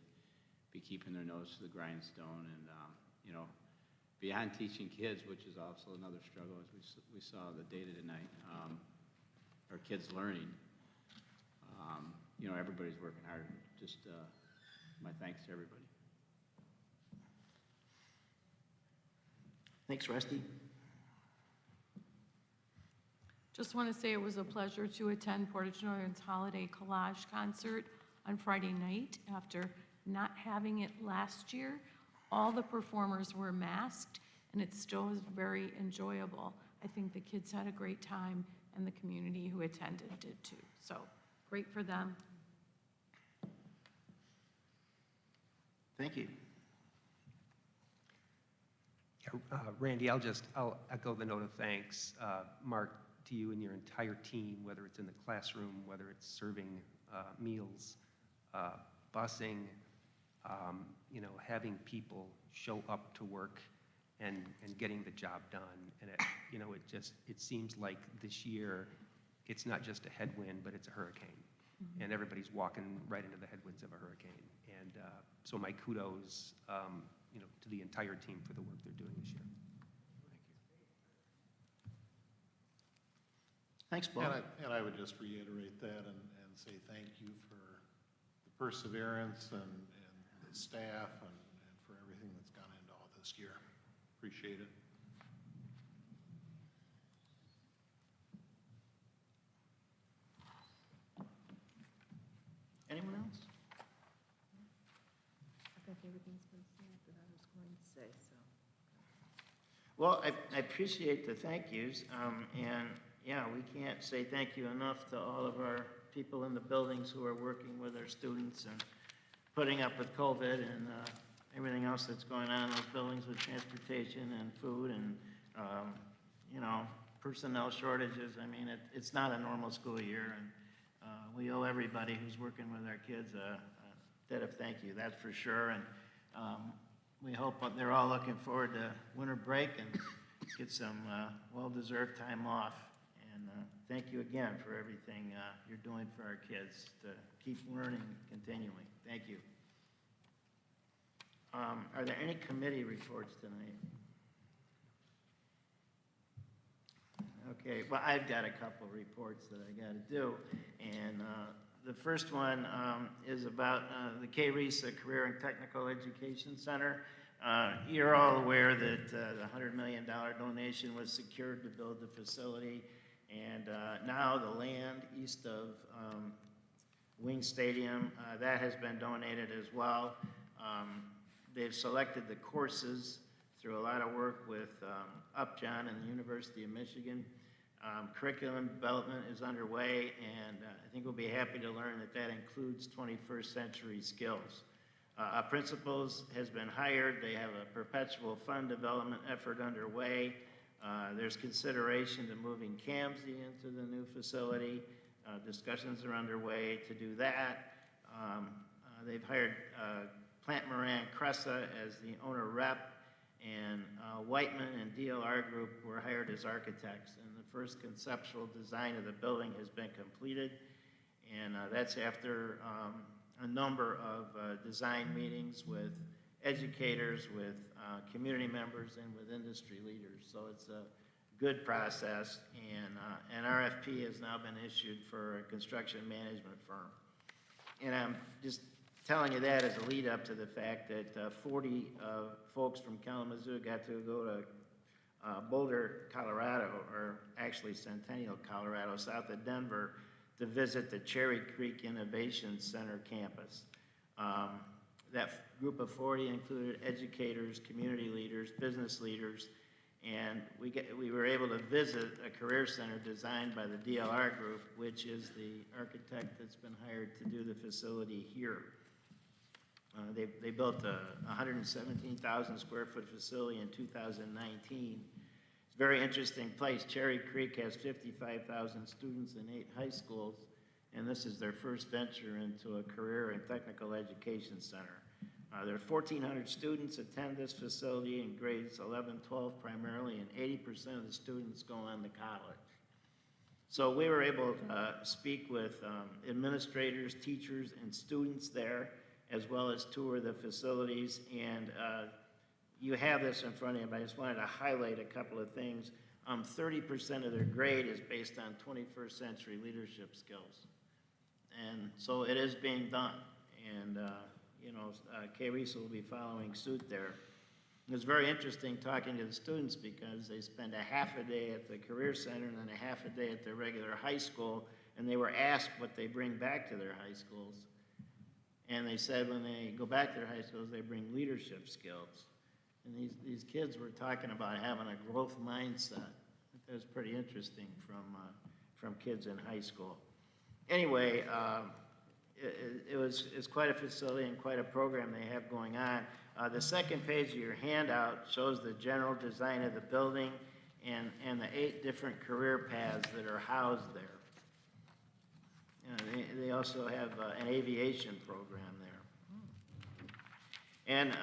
be keeping their nose to the grindstone. And you know, beyond teaching kids, which is also another struggle, as we saw the data tonight, our kids learning. You know, everybody's working hard. Just my thanks to everybody. Thanks, Rusty. Just want to say it was a pleasure to attend Portage Northern's Holiday Collage concert on Friday night after not having it last year. All the performers were masked, and it still was very enjoyable. I think the kids had a great time, and the community who attended did too. So great for them. Thank you. Randy, I'll echo the note of thanks, Mark, to you and your entire team, whether it's in the classroom, whether it's serving meals, busing, you know, having people show up to work and getting the job done. And you know, it seems like this year, it's not just a headwind, but it's a hurricane. Mm-hmm. And everybody's walking right into the headwinds of a hurricane. And so my kudos, you know, to the entire team for the work they're doing this year. Thanks, Paul. And I would just reiterate that and say thank you for the perseverance and the staff and for everything that's gone into all this year. Appreciate it. Anyone else? I think everything's been said that I was going to say, so. Well, I appreciate the thank yous, and yeah, we can't say thank you enough to all of our people in the buildings who are working with our students and putting up with COVID and everything else that's going on in those buildings with transportation and food and, you know, personnel shortages. I mean, it's not a normal school year, and we owe everybody who's working with our kids a debt of thank you, that's for sure. And we hope they're all looking forward to winter break and get some well-deserved time off. And thank you again for everything you're doing for our kids to keep learning continually. Thank you. Are there any committee reports tonight? Okay, well, I've got a couple reports that I got to do. And the first one is about the K-RISA Career and Technical Education Center. You're all aware that the $100 million donation was secured to build the facility. And now the land east of Wing Stadium, that has been donated as well. They've selected the courses through a lot of work with Upjohn and the University of Michigan. Curriculum development is underway, and I think we'll be happy to learn that that includes 21st century skills. Principals has been hired. They have a perpetual fund development effort underway. There's consideration to moving Camsey into the new facility. Discussions are underway to do that. They've hired Plant Moran Cressa as the owner rep, and Whiteman and DLR Group were hired as architects. And the first conceptual design of the building has been completed, and that's after a number of design meetings with educators, with community members, and with industry leaders. So it's a good process, and an RFP has now been issued for a construction management firm. And I'm just telling you that as a lead up to the fact that 40 folks from Kalamazoo got to go to Boulder, Colorado, or actually Centennial, Colorado, south of Denver, to visit the Cherry Creek Innovation Center campus. That group of 40 included educators, community leaders, business leaders, and we were able to visit a career center designed by the DLR Group, which is the architect that's been hired to do the facility here. They built a 117,000 square foot facility in 2019. It's a very interesting place. Cherry Creek has 55,000 students in 8 high schools, and this is their first venture into a career and technical education center. There are 1,400 students attend this facility in grades 11, 12 primarily, and 80% of the students go on to college. So we were able to speak with administrators, teachers, and students there, as well as tour the facilities. And you have this in front of you, but I just wanted to highlight a couple of things. 30% of their grade is based on 21st century leadership skills. And so it is being done. And K-RISA will be following suit there. It was very interesting talking to the students because they spend a half a day at the Career Center and then a half a day at their regular high school, and they were asked what they bring back to their high schools. And they said when they go back to their high schools, they bring leadership skills. And these kids were talking about having a growth mindset. I think that was pretty interesting from kids in high school. Anyway, it's quite a facility and quite a program they have going on. The second page of your handout shows the general design of the building and the 8 different career paths that are housed there. They also have an aviation program there. And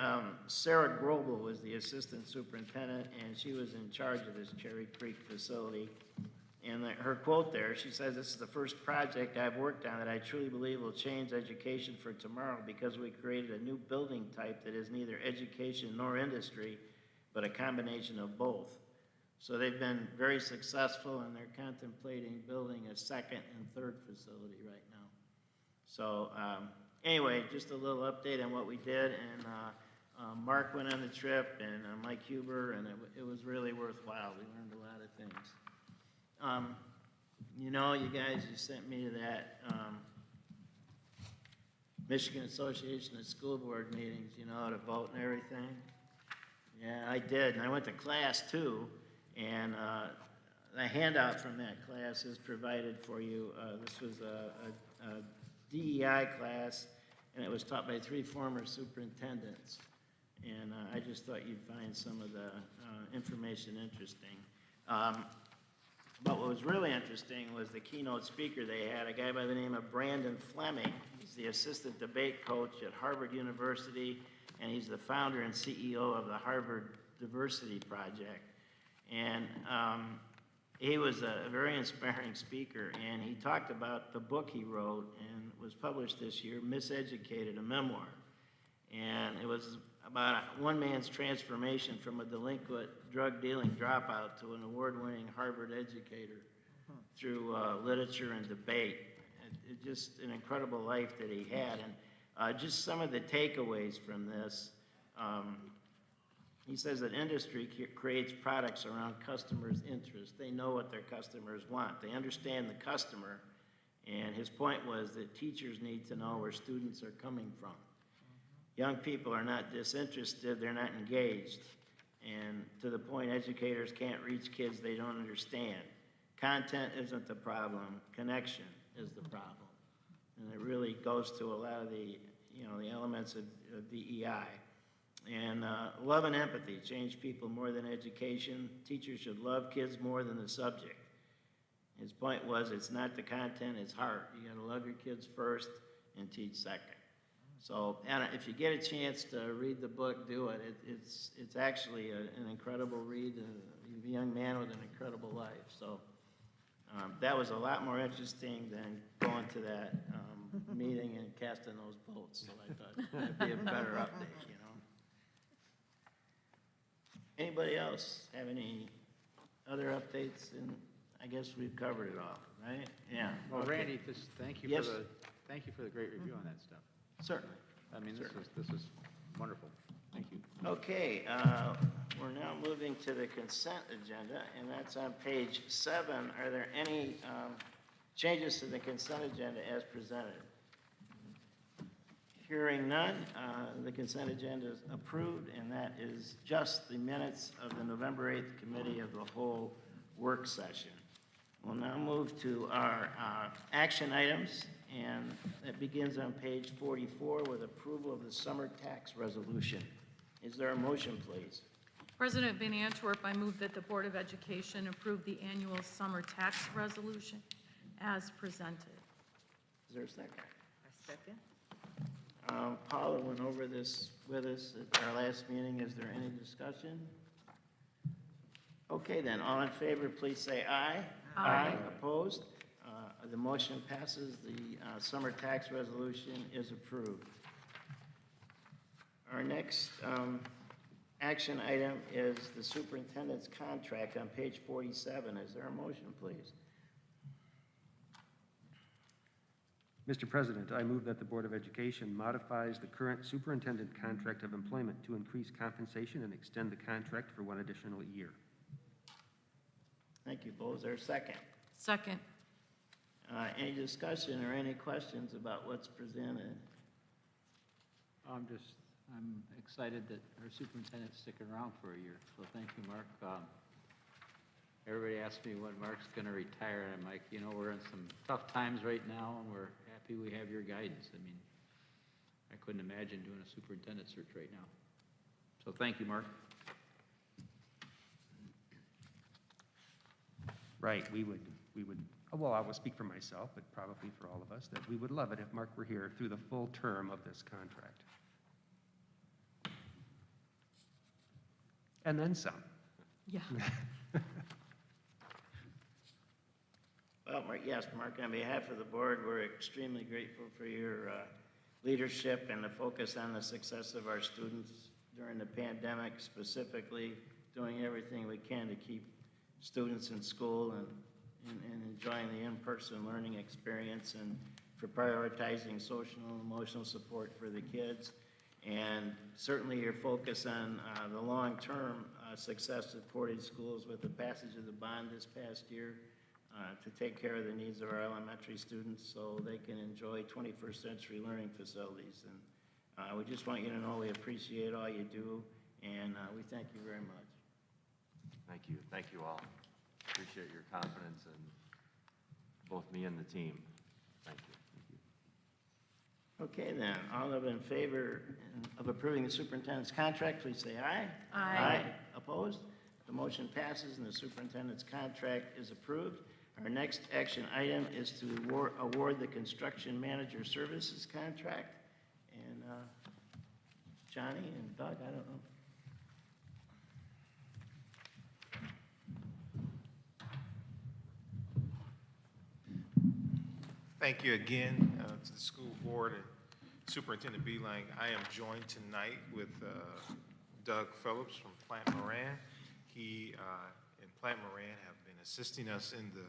Sarah Grobel was the assistant superintendent, and she was in charge of this Cherry Creek facility. And her quote there, she says, "This is the first project I've worked on that I truly believe will change education for tomorrow because we created a new building type that is neither education nor industry, but a combination of both." So they've been very successful, and they're contemplating building a second and third facility right now. So anyway, just a little update on what we did. And Mark went on the trip, and Mike Huber, and it was really worthwhile. We learned a lot of things. You guys, you sent me to that Michigan Association of School Board meetings, to vote and everything. Yeah, I did, and I went to class too, and the handout from that class is provided for you. This was a DEI class, and it was taught by 3 former superintendents, and I just thought you'd find some of the information interesting. But what was really interesting was the keynote speaker they had, a guy by the name of Brandon Fleming. He's the assistant debate coach at Harvard University, and he's the founder and CEO of the Harvard Diversity Project. And he was a very inspiring speaker, and he talked about the book he wrote and was published this year, Miseducated, a memoir. And it was about one man's transformation from a delinquent drug dealing dropout to an award-winning Harvard educator through literature and debate. It just an incredible life that he had. And just some of the takeaways from this, he says that industry creates products around customers' interests. They know what their customers want. They understand the customer. And his point was that teachers need to know where students are coming from. Young people are not disinterested, they're not engaged. And to the point, educators can't reach kids they don't understand. Content isn't the problem, connection is the problem. And it really goes to a lot of the, the elements of DEI. And love and empathy change people more than education. Teachers should love kids more than the subject. His point was, it's not the content, it's heart. You gotta love your kids first and teach second. So, and if you get a chance to read the book, do it. It's actually an incredible read, a young man with an incredible life. So that was a lot more interesting than going to that meeting and casting those votes. So I thought that'd be a better update, Anybody else have any other updates? And I guess we've covered it all, right? Yeah. Well, Okay. Randy, just thank you Yes. thank you for the great review on that stuff. Certainly. I mean, this is wonderful. Thank you. Okay, we're now moving to the consent agenda, and that's on page 7. Are there any changes to the consent agenda as presented? Hearing none, the consent agenda is approved, and that is just the minutes of the November 8th Committee of the Whole work session. We'll now move to our action items, and it begins on page 44 with approval of the summer tax resolution. Is there a motion, please? President Van Antwerp, I move that the Board of Education approve the annual summer tax resolution as presented. Is there a second? A second. Paula went over this with us at our last meeting. Is there any discussion? Okay, then, all in favor, please say aye. Aye. Opposed? The motion passes. The summer tax resolution is approved. Our next action item is the superintendent's contract on page 47. Is there a motion, please? Mr. President, I move that the Board of Education modifies the current superintendent contract of employment to increase compensation and extend the contract for 1 additional year. Thank you, Bo. Is there a second? Second. Any discussion or any questions about what's presented? I'm excited that our superintendent's sticking around for a year, so thank you, Mark. Everybody asks me when Mark's gonna retire, and I'm like, we're in some tough times right now, and we're happy we have your guidance. I mean, I couldn't imagine doing a superintendent search right now. So thank you, Mark. Right, we would, well, I will speak for myself, but probably for all of us, that we would love it if Mark were here through the full term of this contract. And then some. Yeah. Well, Mark, yes, Mark, on behalf of the board, we're extremely grateful for your leadership and the focus on the success of our students during the pandemic, specifically doing everything we can to keep students in school and enjoying the in-person learning experience, and for prioritizing social and emotional support for the kids. And certainly your focus on the long-term success of Portage schools with the passage of the bond this past year to take care of the needs of our elementary students so they can enjoy 21st century learning facilities. And we just want you to know we appreciate all you do, and we thank you very much. Thank you. Thank you all. Appreciate your confidence in both me and the team. Thank you. Okay, then, all of in favor of approving the superintendent's contract, please say aye. Aye. Opposed? The motion passes and the superintendent's contract is approved. Our next action item is to award the construction manager services contract. And Johnny and Doug, I don't know. Thank you again to the school board and Superintendent Beeline. I am joined tonight with Doug Phillips from Plant Moran. He and Plant Moran have been assisting us in the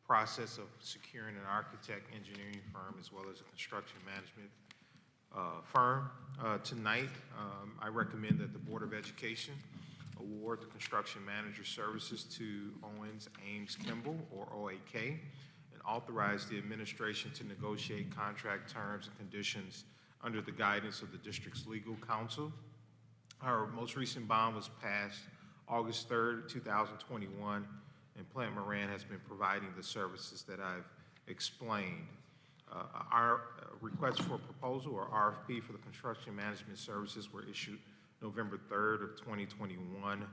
process of securing an architect engineering firm as well as a construction management firm. Tonight, I recommend that the Board of Education award the construction manager services to Owens Ames Kimball, or OAK, and authorize the administration to negotiate contract terms and conditions under the guidance of the district's legal counsel. Our most recent bond was passed August 3rd, 2021, and Plant Moran has been providing the services that I've explained. Our request for proposal, or RFP, for the construction management services were issued November 3rd of 2021.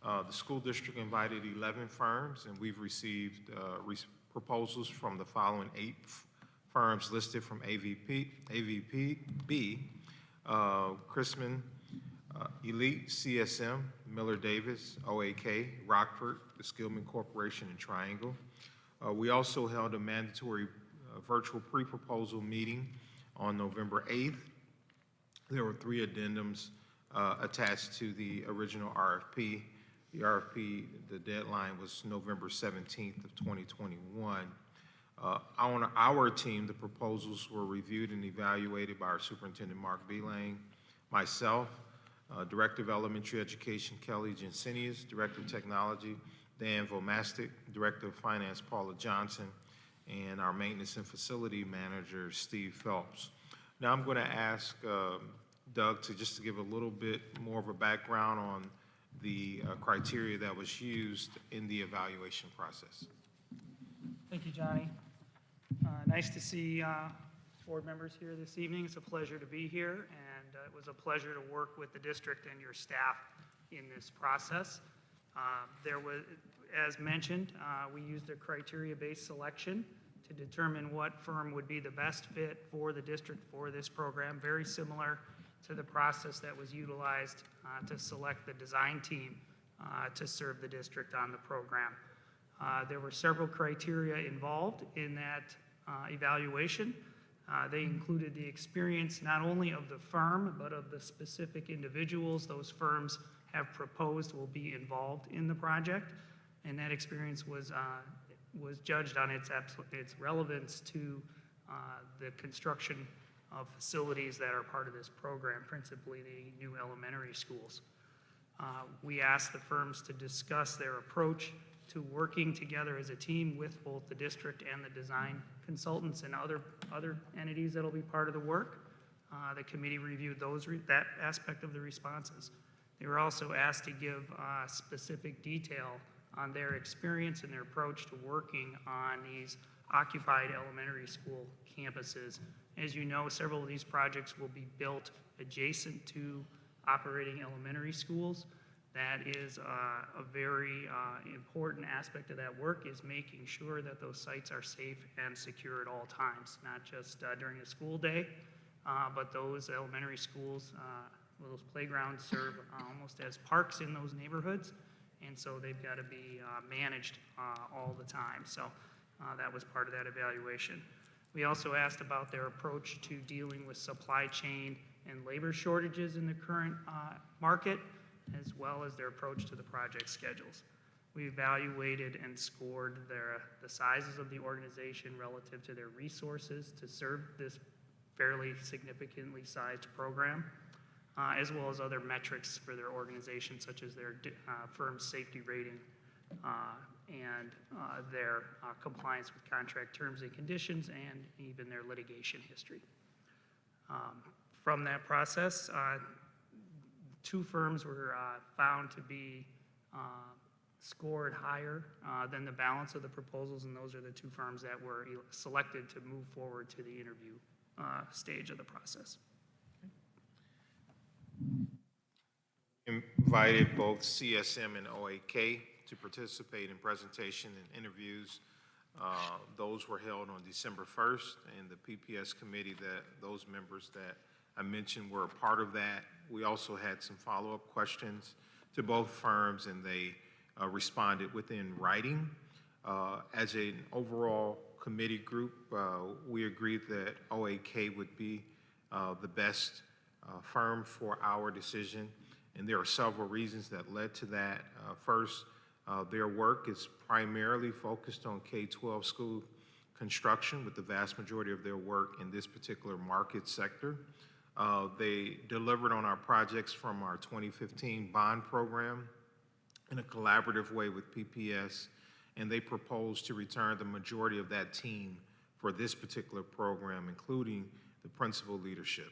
The school district invited 11 firms, and we've received proposals from the following 8 firms listed from AVP, Chrisman, Elite, CSM, Miller Davis, OAK, Rockford, the Skillman Corporation, and Triangle. We also held a mandatory virtual pre-proposal meeting on November 8th. There were 3 addendums attached to the original RFP. The RFP, the deadline was November 17th of 2021. On our team, the proposals were reviewed and evaluated by our Superintendent Mark Beelang, myself, Director of Elementary Education Kelly Jensenius, Director of Technology Dan Vomastic, Director of Finance Paula Johnson, and our Maintenance and Facility Manager Steve Phelps. Now I'm going to ask Doug to just to give a little bit more of a background on the criteria that was used in the evaluation process. Thank you, Johnny. Nice to see board members here this evening. It's a pleasure to be here, and it was a pleasure to work with the district and your staff in this process. There was, as mentioned, we used a criteria-based selection to determine what firm would be the best fit for the district for this program, very similar to the process that was utilized to select the design team to serve the district on the program. There were several criteria involved in that evaluation. They included the experience not only of the firm, but of the specific individuals those firms have proposed will be involved in the project. And that experience was judged on its relevance to the construction of facilities that are part of this program, principally the new elementary schools. We asked the firms to discuss their approach to working together as a team with both the district and the design consultants and other entities that'll be part of the work. The committee reviewed that aspect of the responses. They were also asked to give specific detail on their experience and their approach to working on these occupied elementary school campuses. As you know, several of these projects will be built adjacent to operating elementary schools. That is a very important aspect of that work, is making sure that those sites are safe and secure at all times, not just during a school day, but those elementary schools, those playgrounds serve almost as parks in those neighborhoods, and so they've got to be managed all the time. So that was part of that evaluation. We also asked about their approach to dealing with supply chain and labor shortages in the current market, as well as their approach to the project schedules. We evaluated and scored the sizes of the organization relative to their resources to serve this fairly significantly sized program, as well as other metrics for their organization, such as their firm's safety rating and their compliance with contract terms and conditions, and even their litigation history. From that process, 2 firms were found to be scored higher than the balance of the proposals, and those are the 2 firms that were selected to move forward to the interview stage of the process. Invited both CSM and OAK to participate in presentation and interviews. Those were held on December 1st, and the PPS committee, those members that I mentioned were a part of that. We also had some follow-up questions to both firms, and they responded within writing. As an overall committee group, we agreed that OAK would be the best firm for our decision, and there are several reasons that led to that. First, their work is primarily focused on K-12 school construction, with the vast majority of their work in this particular market sector. They delivered on our projects from our 2015 bond program in a collaborative way with PPS, and they proposed to return the majority of that team for this particular program, including the principal leadership.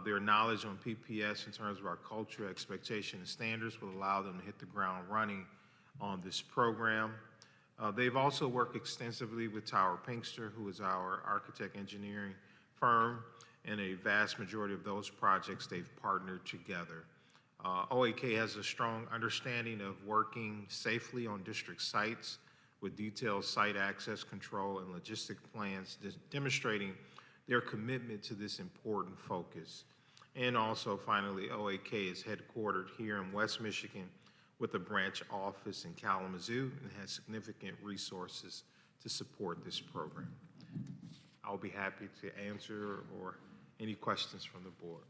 Their knowledge on PPS in terms of our culture, expectation, and standards will allow them to hit the ground running on this program. They've also worked extensively with Tower Pinkster, who is our architect engineering firm, and a vast majority of those projects they've partnered together. OAK has a strong understanding of working safely on district sites with detailed site access control and logistic plans, demonstrating their commitment to this important focus. And also, finally, OAK is headquartered here in West Michigan with a branch office in Kalamazoo and has significant resources to support this program. I'll be happy to answer or any questions from the board.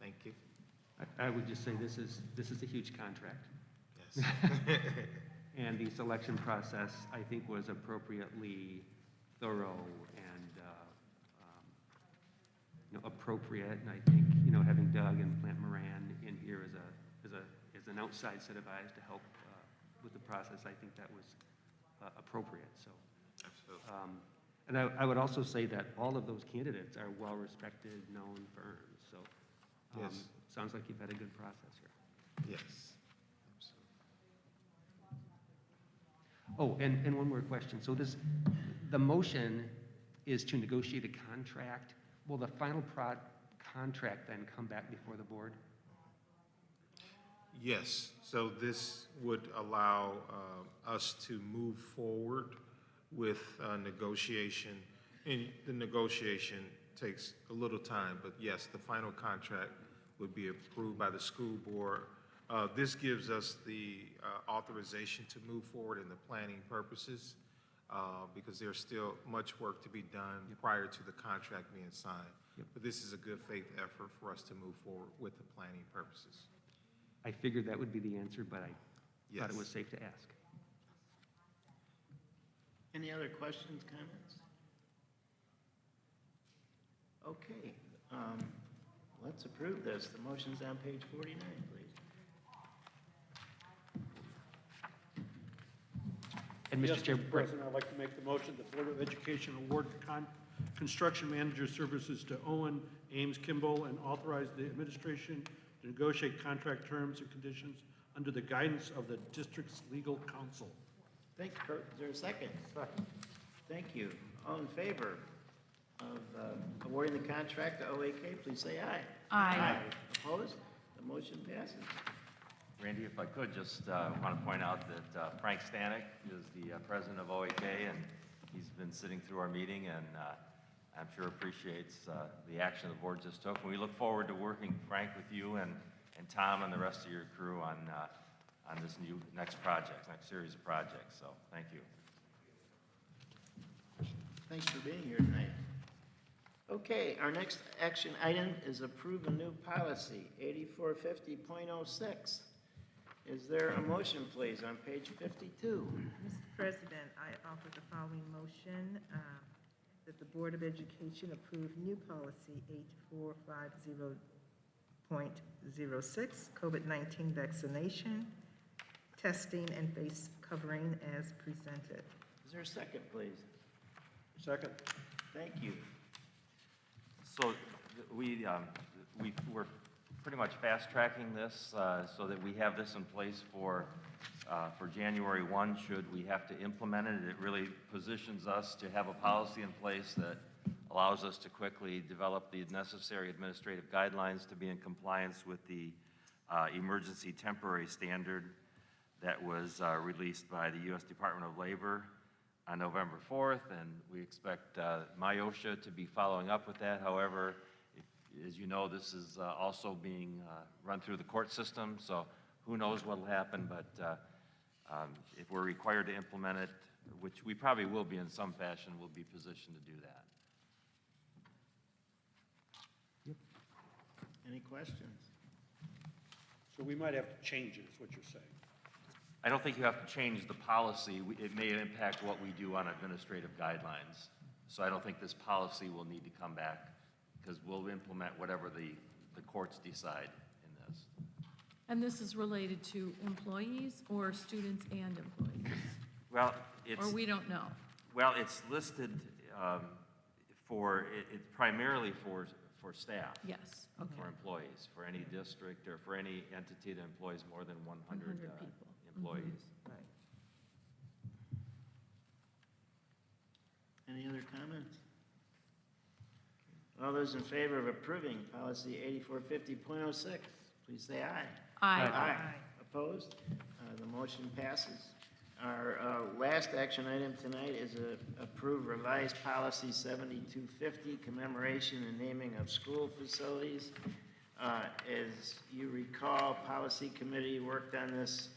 Thank you. I would just say this is a huge contract. Yes. And the selection process, I think, was appropriately thorough and appropriate. And I think, having Doug and Plant Moran in here as an outside set of eyes to help with the process, I think that was appropriate. So, Absolutely. And I would also say that all of those candidates are well-respected, known firms. So, Yes. sounds like you've had a good process here. Yes. Oh, and one more question. So the motion is to negotiate a contract. Will the final contract then come back before the board? Yes, so this would allow us to move forward with negotiation. And the negotiation takes a little time, but yes, the final contract would be approved by the school board. This gives us the authorization to move forward in the planning purposes because there's still much work to be done prior to the contract being signed. But this is a good faith effort for us to move forward with the planning purposes. I figured that would be the answer, but I thought it Yes. was safe to ask. Any other questions, comments? Okay, let's approve this. The motion's on page 49, please. And Yes, Mr. Chair, Mr. President, I'd like to make the motion that Board of Education award construction manager services to Owen Ames Kimball and authorize the administration to negotiate contract terms and conditions under the guidance of the district's legal counsel. Thank you, Kurt. Is there a second? Second. Thank you. All in favor of awarding the contract to OAK, please say aye. Aye. Opposed? The motion passes. Randy, if I could, just want to point out that Frank Stanek is the president of OAK, and he's been sitting through our meeting, and I'm sure appreciates the action the board just took. And we look forward to working, Frank, with you and Tom and the rest of your crew on this next series of projects. So thank you. Thanks for being here tonight. Okay, our next action item is approve a new policy, 8450.06. Is there a motion, please, on page 52? Mr. President, I offer the following motion, that the Board of Education approve new policy 8450.06, COVID-19 vaccination, testing, and face covering as presented. Is there a second, please? Second. Thank you. So we're pretty much fast-tracking this so that we have this in place for January 1, should we have to implement it. It really positions us to have a policy in place that allows us to quickly develop the necessary administrative guidelines to be in compliance with the emergency temporary standard that was released by the U.S. Department of Labor on November 4th, and we expect MIOSHA to be following up with that. However, as you know, this is also being run through the court system, so who knows what will happen, but If we're required to implement it, which we probably will be in some fashion, we'll be positioned to do that. Any questions? So we might have to change it, is what you're saying. I don't think you have to change the policy. It may impact what we do on administrative guidelines. So I don't think this policy will need to come back because we'll implement whatever the courts decide in this. And this is related to employees or students and employees? Well, it's. Or we don't know? Well, it's listed it's primarily for staff. Yes, okay. For employees, for any district or for any entity that employs more than 100 people. employees. Right. Any other comments? All those in favor of approving policy 8450.06, please say aye. Aye. Opposed? The motion passes. Our last action item tonight is approve revised policy 7250, commemoration and naming of school facilities. As you recall, policy committee worked on this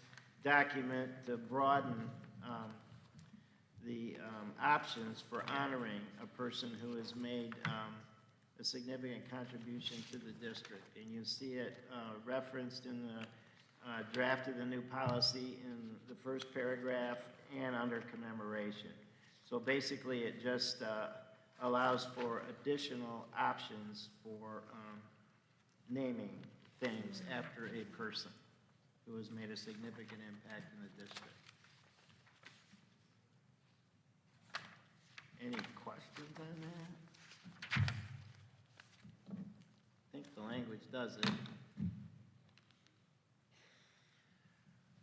document to broaden the options for honoring a person who has made a significant contribution to the district. And you see it referenced in the draft of the new policy in the first paragraph and under commemoration. So basically, it just allows for additional options for naming things after a person who has made a significant impact in the district. Any questions on that? I think the language does it.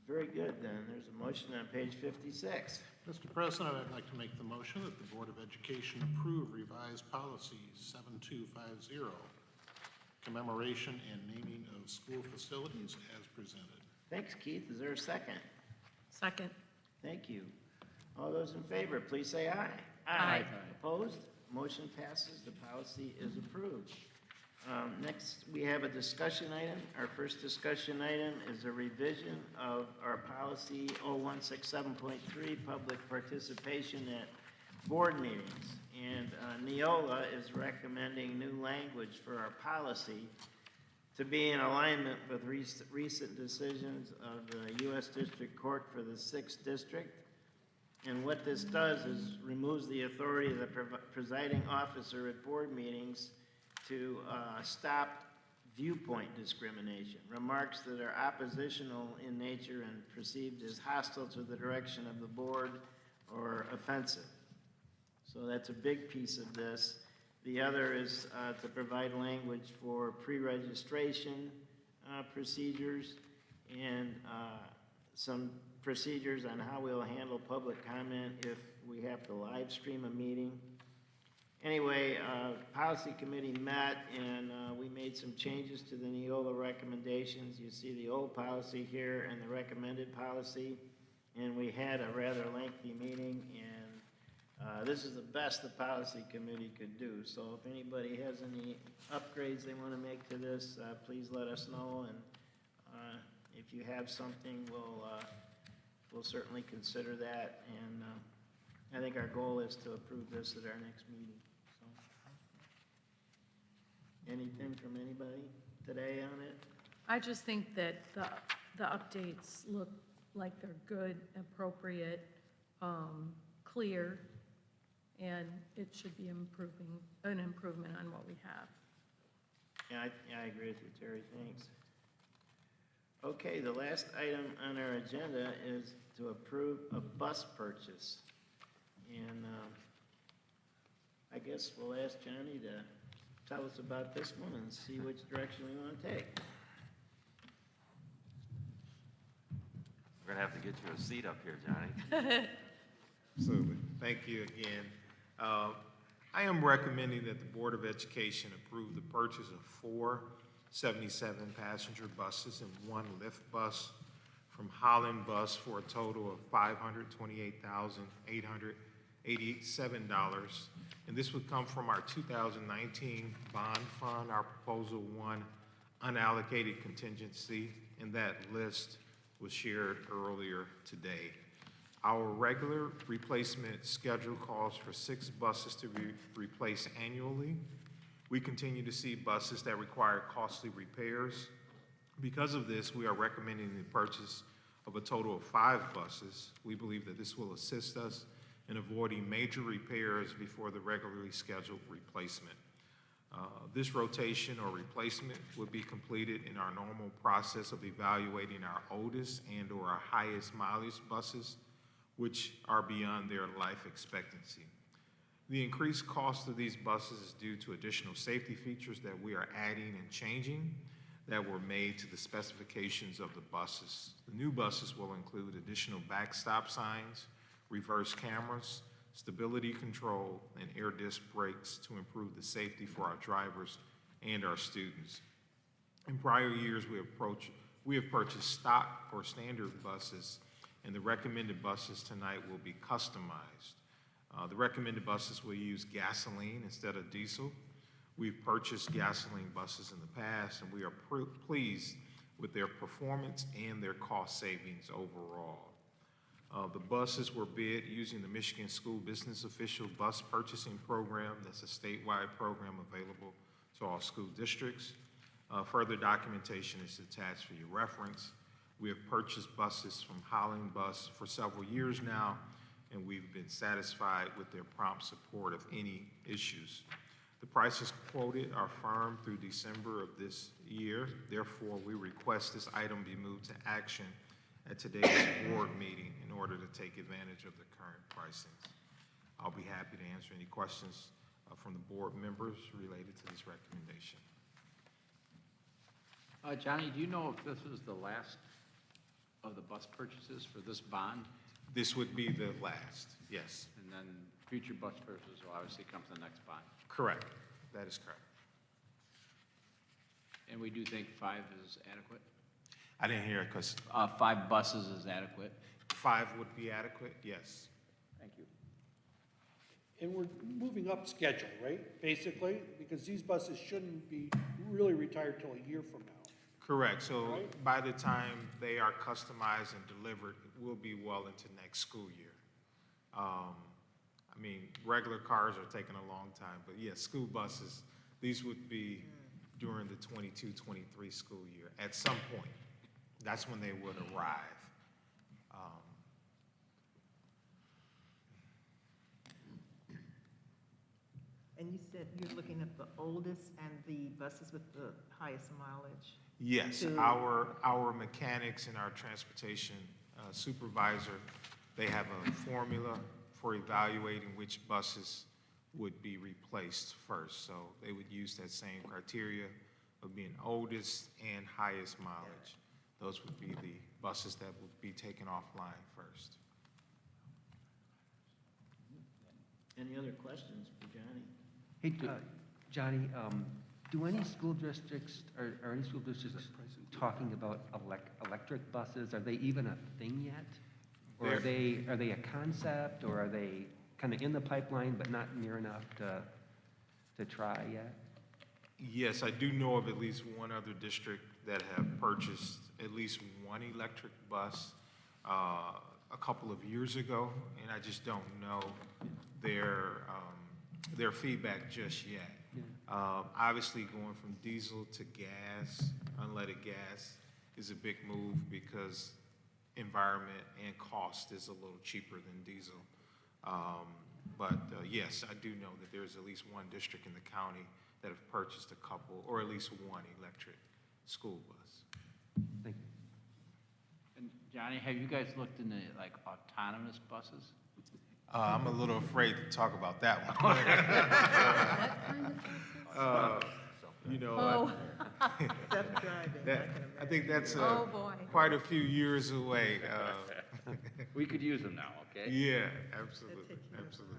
Very good, then. There's a motion on page 56. Mr. President, I'd like to make the motion that the Board of Education approve revised policy 7250, commemoration and naming of school facilities as presented. Thanks, Keith. Is there a second? Second. Thank you. All those in favor, please say aye. Aye. Opposed? Motion passes. The policy is approved. Next, we have a discussion item. Our first discussion item is a revision of our policy 0167.3, public participation at board meetings. And Neola is recommending new language for our policy to be in alignment with recent decisions of the U.S. District Court for the 6th District. And what this does is removes the authority of the presiding officer at board meetings to stop viewpoint discrimination, remarks that are oppositional in nature and perceived as hostile to the direction of the board or offensive. So that's a big piece of this. The other is to provide language for pre-registration procedures and some procedures on how we'll handle public comment if we have to live stream a meeting. Anyway, policy committee met and we made some changes to the Neola recommendations. You see the old policy here and the recommended policy. And we had a rather lengthy meeting, and this is the best the policy committee could do. So if anybody has any upgrades they want to make to this, please let us know. And if you have something, we'll certainly consider that. And I think our goal is to approve this at our next meeting. So, anything from anybody today on it? I just think that the updates look like they're good, appropriate, clear, and it should be an improvement on what we have. Yeah, I agree with you, Terry. Thanks. Okay, the last item on our agenda is to approve a bus purchase. And I guess we'll ask Johnny to tell us about this one and see which direction we want to take. We're going to have to get you a seat up here, Johnny. Absolutely. Thank you again. I am recommending that the Board of Education approve the purchase of 4 77-passenger buses and 1 lift bus from Holland Bus for a total of $528,887. And this would come from our 2019 bond fund, our proposal 1 unallocated contingency, and that list was shared earlier today. Our regular replacement schedule calls for 6 buses to be replaced annually. We continue to see buses that require costly repairs. Because of this, we are recommending the purchase of a total of 5 buses. We believe that this will assist us in avoiding major repairs before the regularly scheduled replacement. This rotation or replacement would be completed in our normal process of evaluating our oldest and/or our highest mileage buses, which are beyond their life expectancy. The increased cost of these buses is due to additional safety features that we are adding and changing that were made to the specifications of the buses. The new buses will include additional backstop signs, reverse cameras, stability control, and air disc brakes to improve the safety for our drivers and our students. In prior years, we have purchased stock or standard buses, and the recommended buses tonight will be customized. The recommended buses will use gasoline instead of diesel. We've purchased gasoline buses in the past, and we are pleased with their performance and their cost savings overall. The buses were bid using the Michigan School Business Official Bus Purchasing Program. That's a statewide program available to all school districts. Further documentation is attached for your reference. We have purchased buses from Howling Bus for several years now, and we've been satisfied with their prompt support of any issues. The prices quoted are firm through December of this year. Therefore, we request this item be moved to action at today's board meeting in order to take advantage of the current pricings. I'll be happy to answer any questions from the board members related to this recommendation. Johnny, do you know if this is the last of the bus purchases for this bond? This would be the last, yes. And then future bus purchases will obviously come to the next bond. Correct. That is correct. And we do think 5 is adequate? I didn't hear it because 5 buses is adequate. 5 would be adequate, yes. Thank you. And we're moving up schedule, right, basically? Because these buses shouldn't be really retired till a year from now. Correct. So Right. by the time they are customized and delivered, it will be well into next school year. I mean, regular cars are taking a long time, but yes, school buses, these would be during the 22-23 school year at some point. That's when they would arrive. And you said you're looking at the oldest and the buses with the highest mileage? Yes, to- our mechanics and our transportation supervisor, they have a formula for evaluating which buses would be replaced first. So they would use that same criteria of being oldest and highest mileage. Those would be the buses that would be taken offline first. Any other questions for Johnny? Hey, Johnny, do any school districts, are any school districts talking about electric buses? Are they even a thing yet? Or are they a concept, or are they kind of in the pipeline but not near enough to try yet? Yes, I do know of at least one other district that have purchased at least one electric bus a couple of years ago, and I just don't know their feedback just yet. Obviously, going from diesel to gas, unleaded gas, is a big move because environment and cost is a little cheaper than diesel. But yes, I do know that there's at least one district in the county that have purchased a couple, or at least one electric school bus. Thank you. And Johnny, have you guys looked into like autonomous buses? I'm a little afraid to talk about that one. You know, I think that's Oh, boy. quite a few years away. We could use them now, okay? Yeah, absolutely, absolutely.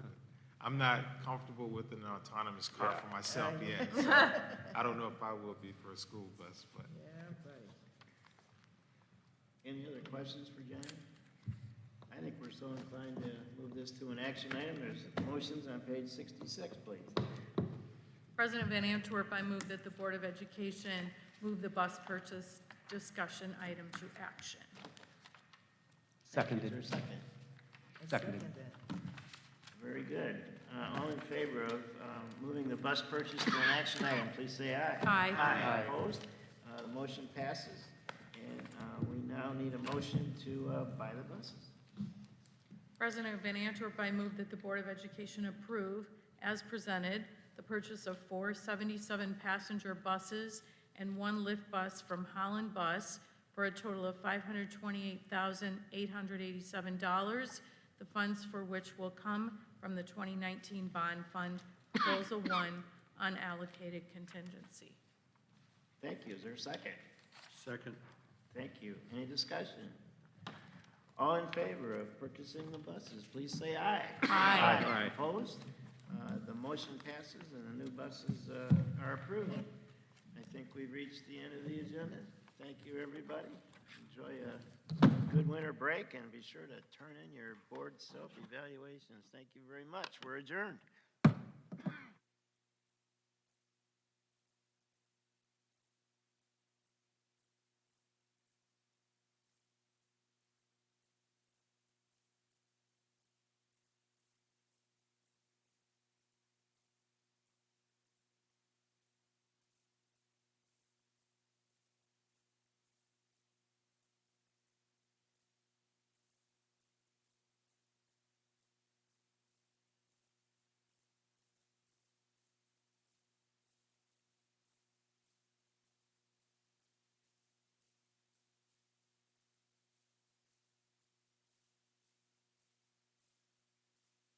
I'm not comfortable with an autonomous car for myself yet. So I don't know if I will be for a school bus, but. Yeah, right. Any other questions for Johnny? I think we're so inclined to move this to an action item. There's motions on page 66, please. President Van Antwerp, I move that the Board of Education move the bus purchase discussion item to action. Thank you. Is there a second? Seconded. Very good. All in favor of moving the bus purchase to an action item, please say aye. Aye. Aye. Opposed? The motion passes. And we now need a motion to buy the buses. President Van Antwerp, I move that the Board of Education approve, as presented, the purchase of 4 77-passenger buses and 1 lift bus from Holland Bus for a total of $528,887, the funds for which will come from the 2019 Bond Fund Proposal 1 unallocated contingency. Thank you. Is there a second? Second. Thank you. Any discussion? All in favor of purchasing the buses, please say aye. Aye. Aye. Opposed? The motion passes and the new buses are approved. I think we've reached the end of the agenda. Thank you, everybody. Enjoy a good winter break and be sure to turn in your board self-evaluations. Thank you very much. We're adjourned.